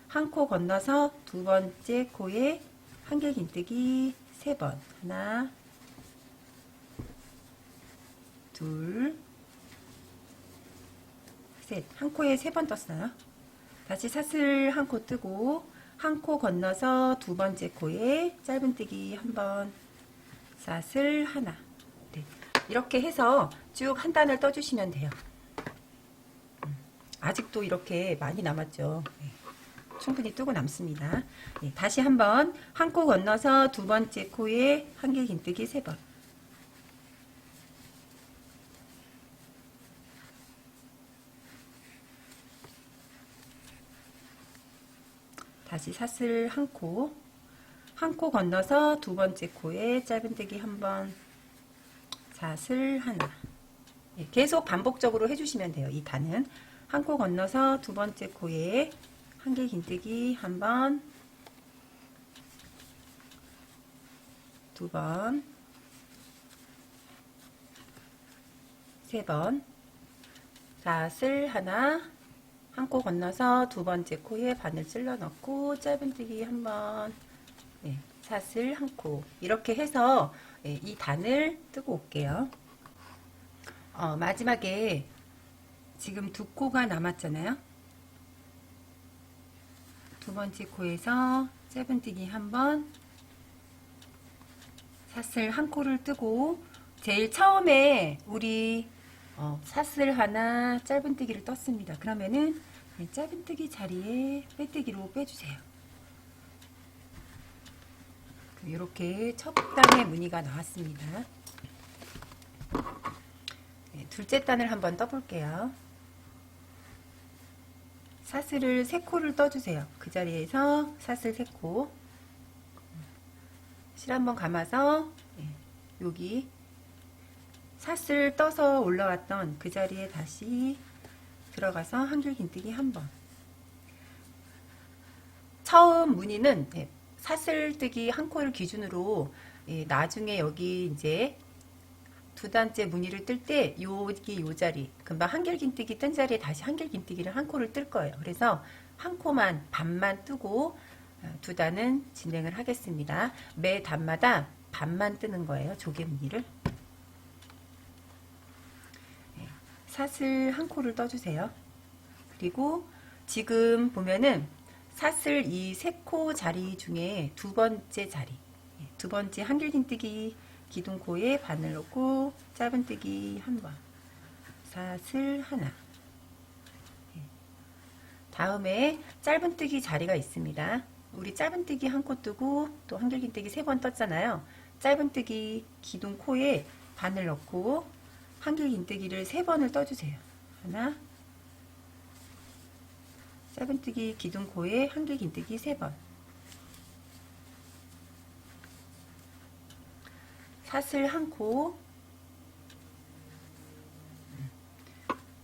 한 코 건너서 두 번째 코에 한길긴뜨기 세 번, 하나, 둘, 셋. 한 코에 세 번 떴어요. 다시 사슬 한 코 뜨고 한 코 건너서 두 번째 코에 짧은뜨기 한 번, 사슬 하나. 네. 이렇게 해서 쭉 한 단을 떠주시면 돼요. 아직도 이렇게 많이 남았죠. 네. 충분히 뜨고 남습니다. 네. 다시 한번 한 코 건너서 두 번째 코에 한길긴뜨기 세 번, 다시 사슬 한 코, 한 코 건너서 두 번째 코에 짧은뜨기 한 번, 사슬 하나. 예, 계속 반복적으로 해주시면 돼요. 이 단은 한 코 건너서 두 번째 코에 한길긴뜨기 한 번, 두 번, 세 번, 사슬 하나, 한 코 건너서 두 번째 코에 바늘 찔러 넣고 짧은뜨기 한 번, 네, 사슬 한 코. 이렇게 해서 이 단을 뜨고 올게요. 마지막에 지금 두 코가 남았잖아요. 두 번째 코에서 짧은뜨기 한 번, 사슬 한 코를 뜨고 제일 처음에 우리 사슬 하나 짧은뜨기를 떴습니다. 그러면은 짧은뜨기 자리에 빼뜨기로 빼주세요. 이렇게 첫 단의 무늬가 나왔습니다. 네, 둘째 단을 한번 떠볼게요. 사슬을 3코를 떠주세요. 그 자리에서 사슬 3코, 실 한번 감아서 여기 사슬 떠서 올라왔던 그 자리에 다시 들어가서 한길긴뜨기 한 번. 처음 무늬는 사슬뜨기 한 코를 기준으로 나중에 여기 이제 두 단째 무늬를 뜰 때 여기 요 자리 금방 한길긴뜨기 뜬 자리에 다시 한길긴뜨기를 한 코를 뜰 거예요. 그래서 한 코만 반만 뜨고 두 단은 진행을 하겠습니다. 매 단마다 반만 뜨는 거예요. 조개 무늬를. 사슬 한 코를 떠주세요. 그리고 지금 보면은 사슬 이 3코 자리 중에 두 번째 자리, 두 번째 한길긴뜨기 기둥코에 바늘 넣고 짧은뜨기 한 번, 사슬 하나. 다음에 짧은뜨기 자리가 있습니다. 우리 짧은뜨기 한 코 뜨고 또 한길긴뜨기 3번 떴잖아요. 짧은뜨기 기둥코에 바늘 넣고 한길긴뜨기를 3번을 떠주세요. 하나, 짧은뜨기 기둥코에 한길긴뜨기 3번, 사슬 한 코,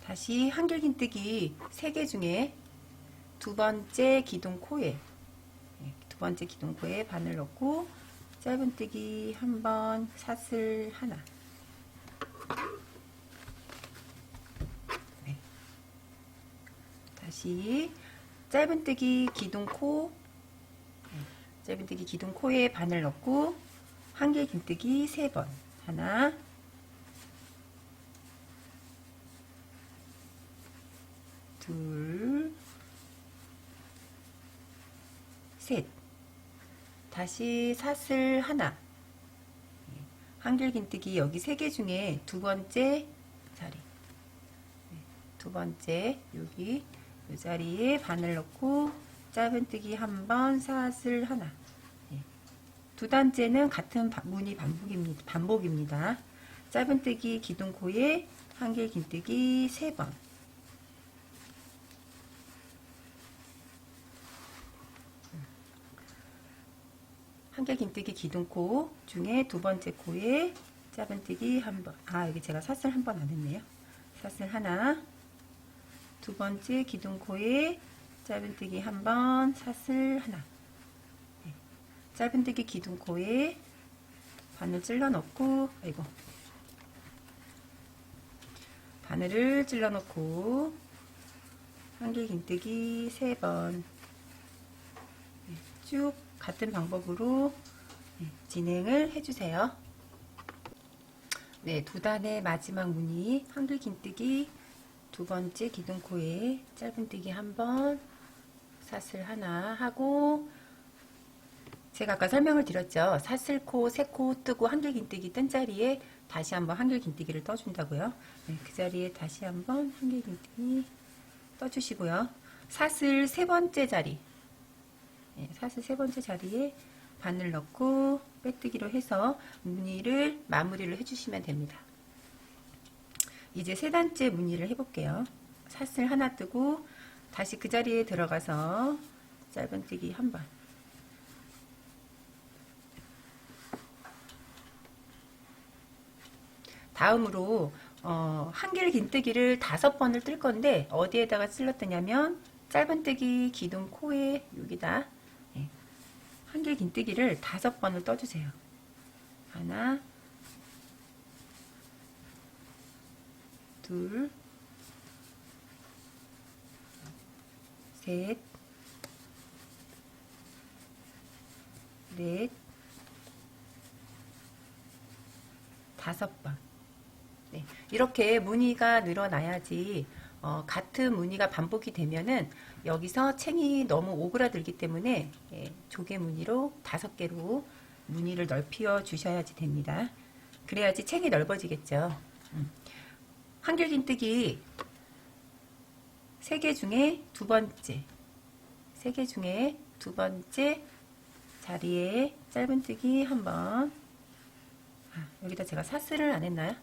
다시 한길긴뜨기 3개 중에 두 번째 기둥코에 바늘 넣고 짧은뜨기 한 번, 사슬 하나. 네. 다시 짧은뜨기 기둥코에 바늘 넣고 한길긴뜨기 3번. 하나, 둘, 셋. 다시 사슬 하나. 한길긴뜨기 여기 3개 중에 두 번째 자리. 두 번째 여기 이 자리에 바늘 넣고 짧은뜨기 한 번, 사슬 하나. 두 단째는 같은 무늬 반복입니다. 짧은뜨기 기둥코에 한길긴뜨기 3번. 한길긴뜨기 기둥코 중에 두 번째 코에 짧은뜨기 한 번. 여기 제가 사슬 한 번 안 했네요. 사슬 하나. 두 번째 기둥코에 짧은뜨기 한 번, 사슬 하나. 짧은뜨기 기둥코에 바늘 찔러 넣고, 아이고, 바늘을 찔러 넣고 한길긴뜨기 3번 쭉 같은 방법으로 진행을 해주세요. 네, 2단의 마지막 무늬 한길긴뜨기 2번째 기둥코에 짧은뜨기 1번, 사슬 하나 하고, 제가 아까 설명을 드렸죠. 사슬코 3코 뜨고 한길긴뜨기 뜬 자리에 다시 한번 한길긴뜨기를 떠준다고요. 네, 그 자리에 다시 한번 한길긴뜨기 떠주시고요. 사슬 3번째 자리, 네, 사슬 3번째 자리에 바늘 넣고 빼뜨기로 해서 무늬를 마무리를 해주시면 됩니다. 이제 3단째 무늬를 해볼게요. 사슬 하나 뜨고 다시 그 자리에 들어가서 짧은뜨기 1번, 다음으로 한길긴뜨기를 5번을 뜰 건데 어디에다가 찔렀더냐면 짧은뜨기 기둥코에 여기다 한길긴뜨기를 5번을 떠주세요. 하나, 둘, 셋, 넷, 5번. 네, 이렇게 무늬가 늘어나야지 같은 무늬가 반복이 되면은 여기서 챙이 너무 오그라들기 때문에 조개 무늬로 5개로 무늬를 넓혀 주셔야지 됩니다. 그래야지 챙이 넓어지겠죠. 한길긴뜨기 3개 중에 2번째, 3개 중에 2번째 자리에 짧은뜨기 1번. 여기다 제가 사슬을 안 했나요?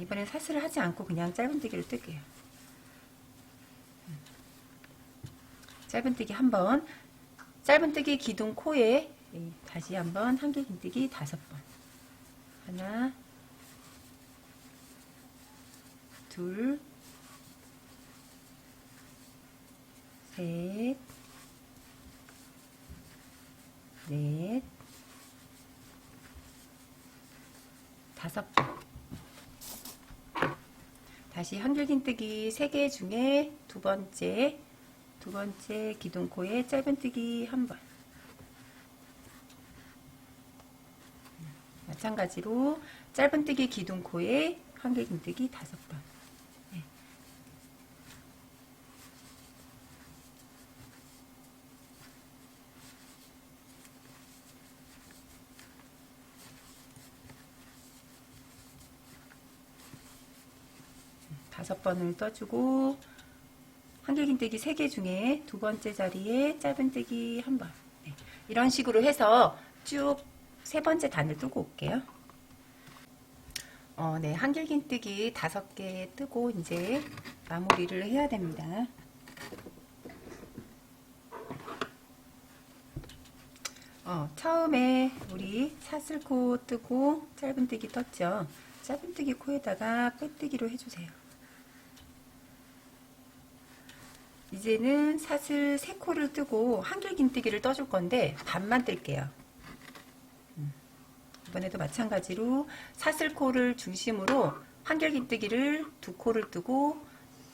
이번엔 사슬을 하지 않고 그냥 짧은뜨기를 뜰게요. 짧은뜨기 1번, 짧은뜨기 기둥코에 다시 한번 한길긴뜨기 5번. 하나, 둘, 셋, 넷, 5번. 다시 한길긴뜨기 3개 중에 2번째 기둥코에 짧은뜨기 1번. 마찬가지로 짧은뜨기 기둥코에 한길긴뜨기 5번. 네. 다섯 번을 떠주고 한길긴뜨기 3개 중에 2번째 자리에 짧은뜨기 1번. 네. 이런 식으로 해서 쭉 3번째 단을 뜨고 올게요. 네, 한길긴뜨기 5개 뜨고 이제 마무리를 해야 됩니다. 처음에 우리 사슬코 뜨고 짧은뜨기 떴죠. 짧은뜨기 코에다가 빼뜨기로 해주세요. 이제는 사슬 3코를 뜨고 한길긴뜨기를 떠줄 건데 반만 뜰게요. 이번에도 마찬가지로 사슬코를 중심으로 한길긴뜨기를 2코를 뜨고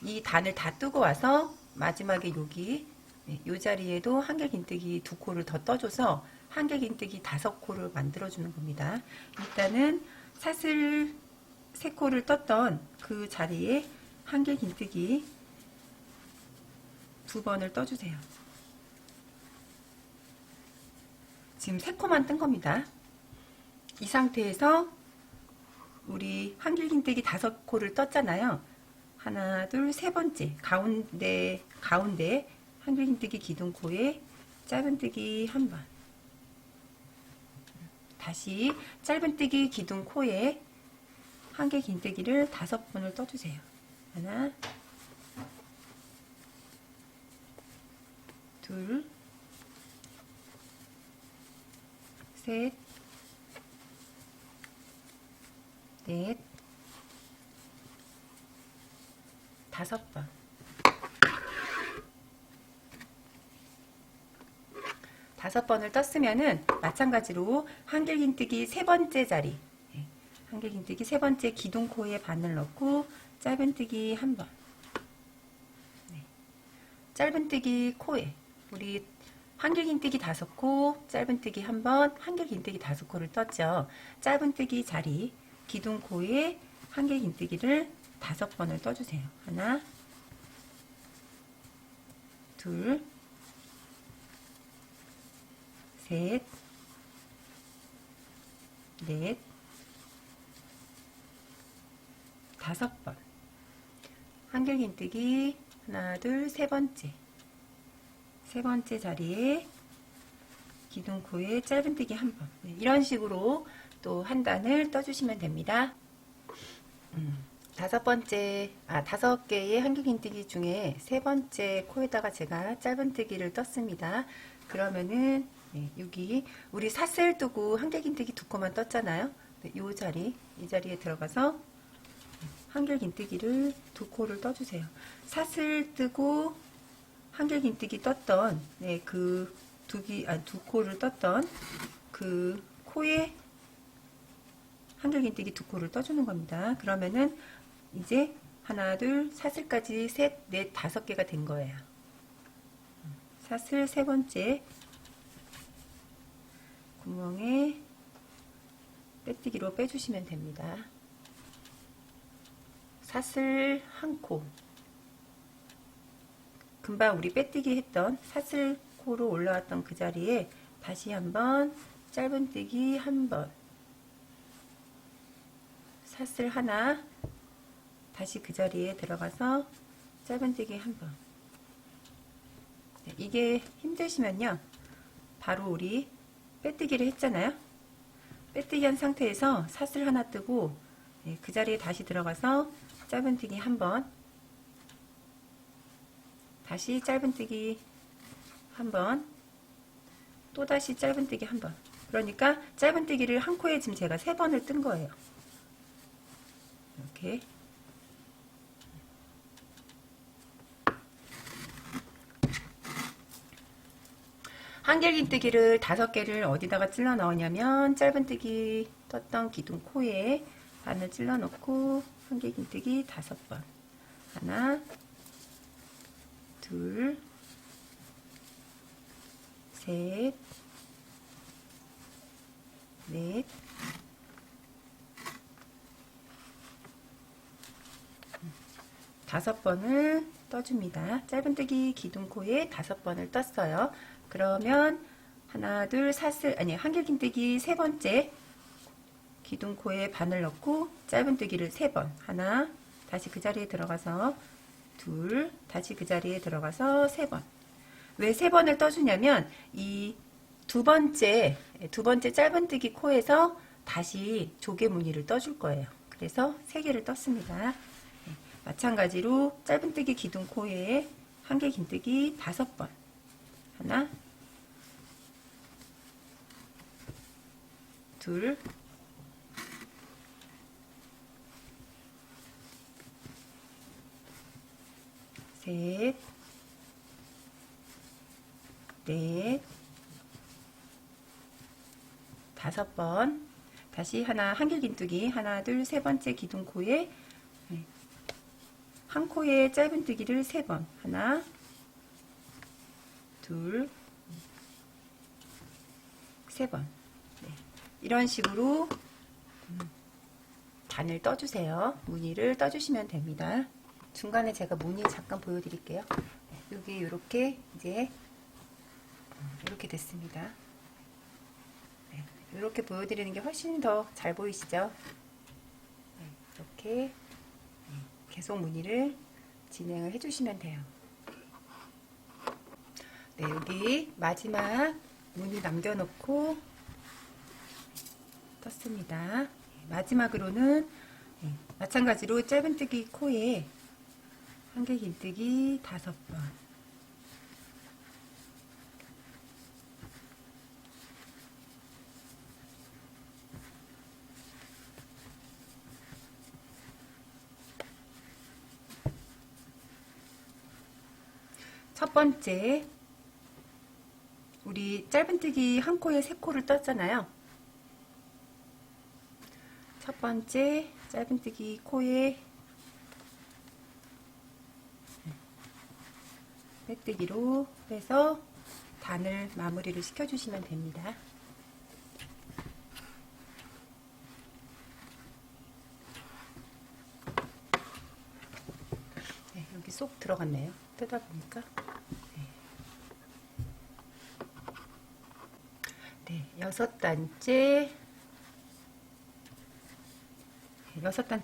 이 단을 다 뜨고 와서 마지막에 여기 이 자리에도 한길긴뜨기 2코를 더 떠줘서 한길긴뜨기 5코를 만들어주는 겁니다. 일단은 사슬 3코를 떴던 그 자리에 한길긴뜨기 2번을 떠주세요. 지금 3코만 뜬 겁니다. 이 상태에서 우리 한길긴뜨기 5코를 떴잖아요. 하나, 둘, 3번째 가운데 한길긴뜨기 기둥코에 짧은뜨기 1번. 다시 짧은뜨기 기둥코에 한길긴뜨기를 5번을 떠주세요. 하나, 둘, 셋, 넷, 5번. 5번을 떴으면은 마찬가지로 한길긴뜨기 세 번째 자리, 한길긴뜨기 세 번째 기둥코에 바늘 넣고 짧은뜨기 한 번, 짧은뜨기 코에 우리 한길긴뜨기 5코, 짧은뜨기 한 번, 한길긴뜨기 5코를 떴죠. 짧은뜨기 자리 기둥코에 한길긴뜨기를 5번을 떠주세요. 하나, 둘, 셋, 넷, 5번. 한길긴뜨기 하나, 둘, 세 번째 자리에 기둥코에 짧은뜨기 한 번. 이런 식으로 또 한 단을 떠주시면 됩니다. 5개의 한길긴뜨기 중에 세 번째 코에다가 제가 짧은뜨기를 떴습니다. 그러면은 여기 우리 사슬 뜨고 한길긴뜨기 2코만 떴잖아요. 이 자리에 들어가서 한길긴뜨기를 2코를 떠주세요. 사슬 뜨고 한길긴뜨기 떴던 그 2코를 떴던 그 코에 한길긴뜨기 2코를 떠주는 겁니다. 그러면은 이제 하나, 둘, 사슬까지 셋, 넷, 5개가 된 거예요. 사슬 세 번째 구멍에 빼뜨기로 빼주시면 됩니다. 사슬 한 코, 금방 우리 빼뜨기 했던 사슬 코로 올라왔던 그 자리에 다시 한번 짧은뜨기 한 번, 사슬 하나, 다시 그 자리에 들어가서 짧은뜨기 한 번. 이게 힘드시면요, 바로 우리 빼뜨기를 했잖아요. 빼뜨기 한 상태에서 사슬 하나 뜨고 그 자리에 다시 들어가서 짧은뜨기 한 번, 다시 짧은뜨기 한 번, 또다시 짧은뜨기 한 번. 그러니까 짧은뜨기를 한 코에 지금 제가 3번을 뜬 거예요. 이렇게. 한길긴뜨기를 5개를 어디다가 찔러 넣으냐면 짧은뜨기 떴던 기둥 코에 바늘 찔러 넣고 한길긴뜨기 5번. 하나, 둘, 셋, 넷, 5번을 떠줍니다. 짧은뜨기 기둥코에 5번을 떴어요. 그러면 하나, 둘, 한길긴뜨기 세 번째 기둥코에 바늘 넣고 짧은뜨기를 3번. 하나, 다시 그 자리에 들어가서 둘, 다시 그 자리에 들어가서 3번. 왜 3번을 떠주냐면 이 두 번째 짧은뜨기 코에서 다시 조개 무늬를 떠줄 거예요. 그래서 3개를 떴습니다. 마찬가지로 짧은뜨기 기둥 코에 한길긴뜨기 5번. 하나, 둘, 셋, 넷, 5번. 다시 한길긴뜨기 하나, 둘, 세 번째 기둥코에 한 코에 짧은뜨기를 3번. 하나, 둘, 3번. 이런 식으로 단을 떠주세요. 무늬를 떠주시면 됩니다. 중간에 제가 무늬 잠깐 보여드릴게요. 여기 이렇게 이제 이렇게 됐습니다. 이렇게 보여드리는 게 훨씬 더 잘 보이시죠? 이렇게 계속 무늬를 진행을 해주시면 돼요. 여기 마지막 무늬 남겨놓고 떴습니다. 마지막으로는 마찬가지로 짧은뜨기 코에 한길긴뜨기 5번. 첫 번째 우리 우리 짧은뜨기 한 코에 세 코를 떴잖아요. 첫 번째 짧은뜨기 코에 빼뜨기로 빼서 단을 마무리를 시켜주시면 됩니다. 네, 여기 쏙 들어갔네요. 뜯어 보니까. 네, 여섯 단째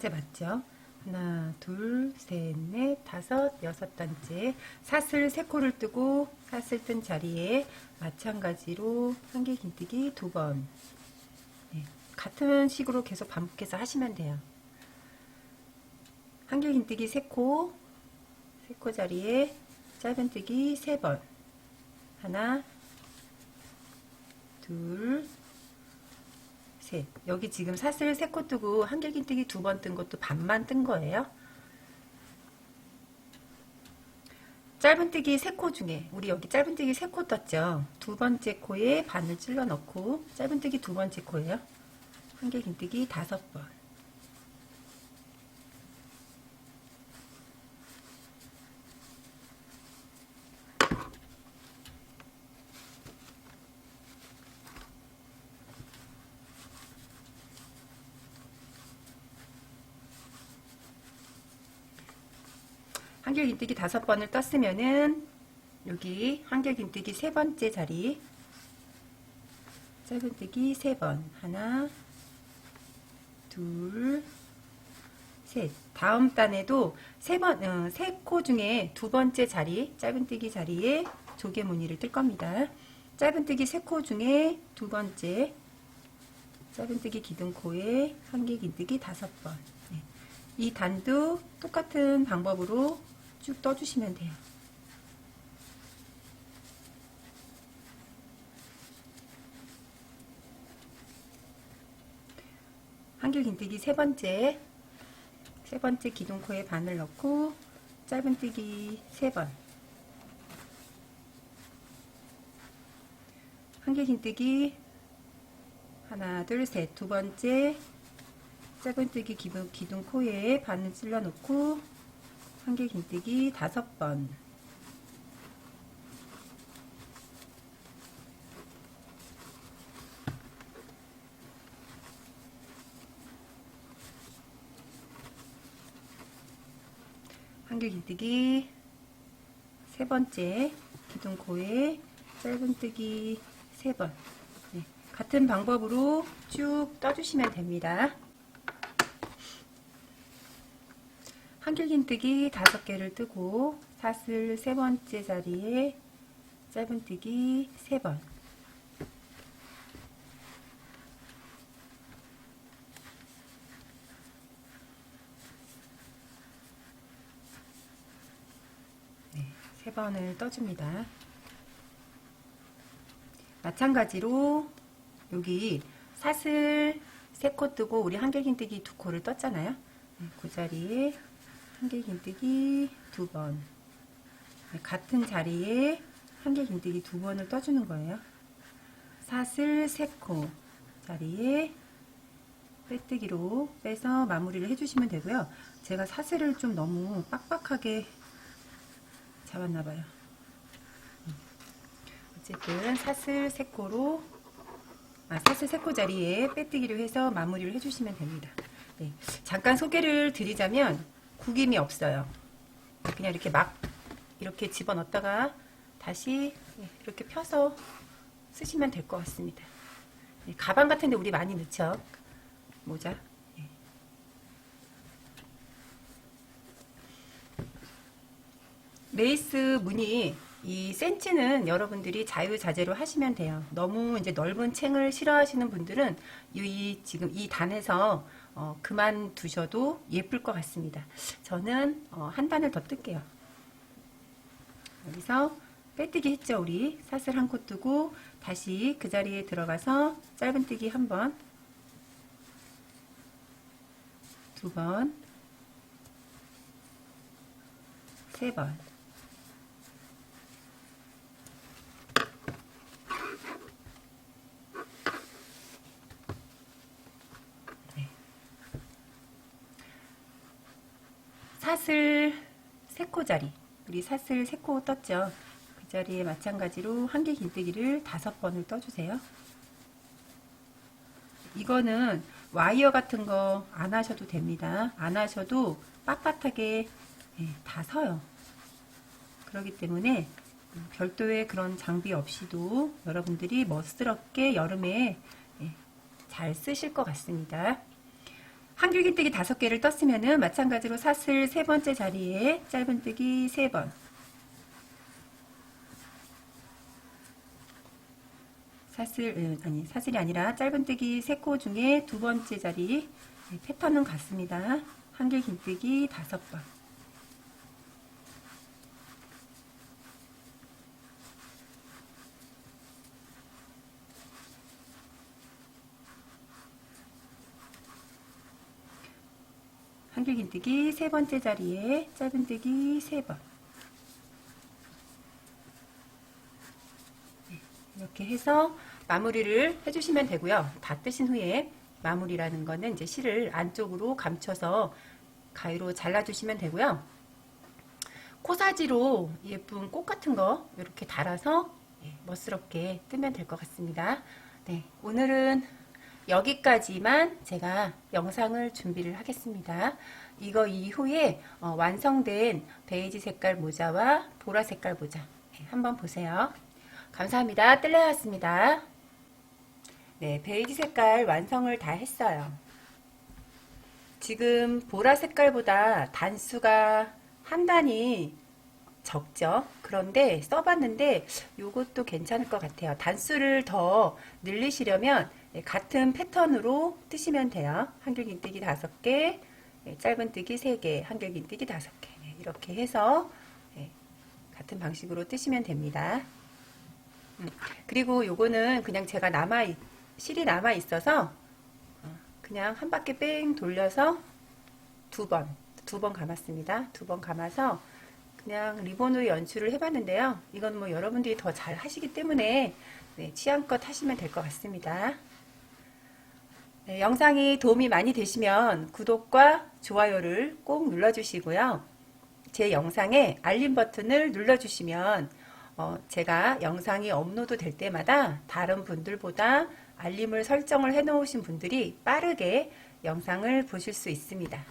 맞죠? 하나, 둘, 셋, 넷, 다섯, 여섯 단째. 사슬 세 코를 뜨고 사슬 뜬 자리에 마찬가지로 한길긴뜨기 두 번. 네, 같은 식으로 계속 반복해서 하시면 돼요. 한길긴뜨기 세 코 자리에 짧은뜨기 세 번. 하나, 둘, 셋. 여기 지금 사슬 세 코 뜨고 한길긴뜨기 두 번 뜬 것도 반만 뜬 거예요. 짧은뜨기 세 코 중에 우리 여기 짧은뜨기 세 코 떴죠. 두 번째 코에 바늘 찔러 넣고 짧은뜨기 두 번째 코예요. 한길긴뜨기 다섯 번. 한길긴뜨기 다섯 번을 떴으면은 여기 한길긴뜨기 세 번째 자리 짧은뜨기 세 번. 하나, 둘, 셋. 다음 단에도 세 코 중에 두 번째 자리 짧은뜨기 자리에 조개 무늬를 뜰 겁니다. 짧은뜨기 세 코 중에 두 번째 짧은뜨기 기둥코에 한길긴뜨기 다섯 번. 네. 이 단도 똑같은 방법으로 쭉 떠주시면 돼요. 한길긴뜨기 세 번째 기둥코에 바늘 넣고 짧은뜨기 세 번. 한길긴뜨기 하나, 둘, 셋. 두 번째 짧은뜨기 기둥코에 바늘 찔러 놓고 한길긴뜨기 다섯 번. 한길긴뜨기 세 번째 기둥코에 짧은뜨기 세 번. 네, 같은 방법으로 쭉 떠주시면 됩니다. 한길긴뜨기 5개를 뜨고 사슬 세 번째 자리에 짧은뜨기 세 번. 네, 세 번을 떠줍니다. 마찬가지로 여기 사슬 세 코 뜨고 우리 한길긴뜨기 두 코를 떴잖아요. 네, 그 자리에 한길긴뜨기 두 번. 네, 같은 자리에 한길긴뜨기 두 번을 떠주는 거예요. 사슬 세 코 자리에 빼뜨기로 빼서 마무리를 해주시면 되고요. 제가 사슬을 좀 너무 빡빡하게 잡았나봐요. 어쨌든 사슬 세 코로 사슬 세 코 자리에 빼뜨기로 해서 마무리를 해주시면 됩니다. 네, 잠깐 소개를 드리자면 구김이 없어요. 그냥 이렇게 막 이렇게 집어넣었다가 다시 이렇게 펴서 쓰시면 될 것 같습니다. 네, 가방 같은데 우리 많이 넣죠. 모자. 네. 레이스 무늬 이 센치는 여러분들이 자유자재로 하시면 돼요. 너무 이제 넓은 챙을 싫어하시는 분들은 지금 이 단에서 그만 두셔도 예쁠 것 같습니다. 저는 한 단을 더 뜰게요. 여기서 빼뜨기 했죠. 우리 사슬 한 코 뜨고 다시 그 자리에 들어가서 짧은뜨기 한 번, 두 번, 세 번. 사슬 3코짜리, 우리 사슬 3코 떴죠. 그 자리에 마찬가지로 한길 긴뜨기를 5번을 떠주세요. 이거는 와이어 같은 거 안 하셔도 됩니다. 안 하셔도 빳빳하게 다 서요. 그렇기 때문에 별도의 그런 장비 없이도 여러분들이 멋스럽게 여름에 잘 쓰실 것 같습니다. 한길긴뜨기 5개를 떴으면은 마찬가지로 사슬 3번째 자리에 짧은뜨기 3번, 사슬이 아니라 짧은뜨기 3코 중에 2번째 자리, 패턴은 같습니다. 한길긴뜨기 5번, 한길긴뜨기 3번째 자리에 짧은뜨기 3번, 이렇게 해서 마무리를 해주시면 되고요. 다 뜨신 후에 마무리라는 거는 이제 실을 안쪽으로 감춰서 가위로 잘라주시면 되고요. 코사지로 예쁜 꽃 같은 거 이렇게 달아서 멋스럽게 뜨면 될 것 같습니다. 네, 오늘은 여기까지만 제가 영상을 준비를 하겠습니다. 이거 이후에 완성된 베이지 색깔 모자와 보라 색깔 모자 한번 보세요. 감사합니다. 뜰레였습니다. 네, 베이지 색깔 완성을 다 했어요. 지금 보라 색깔보다 단수가 한 단이 적죠. 그런데 써봤는데 이것도 괜찮을 것 같아요. 단수를 더 늘리시려면 같은 패턴으로 뜨시면 돼요. 한길긴뜨기 5개, 짧은뜨기 3개, 한길긴뜨기 5개 이렇게 해서 같은 방식으로 뜨시면 됩니다. 그리고 요거는 그냥 제가 실이 남아 있어서 그냥 한 바퀴 뺑 돌려서 두 번 감았습니다. 2번 감아서 그냥 리본으로 연출을 해봤는데요. 이건 뭐 여러분들이 더 잘 하시기 때문에 취향껏 하시면 될 것 같습니다. 네, 영상이 도움이 많이 되시면 구독과 좋아요를 꼭 눌러주시고요. 제 영상에 알림 버튼을 눌러주시면 제가 영상이 업로드 될 때마다 다른 분들보다 알림을 설정을 해 놓으신 분들이 빠르게 영상을 보실 수 있습니다.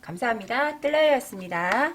감사합니다. 뜰라이였습니다.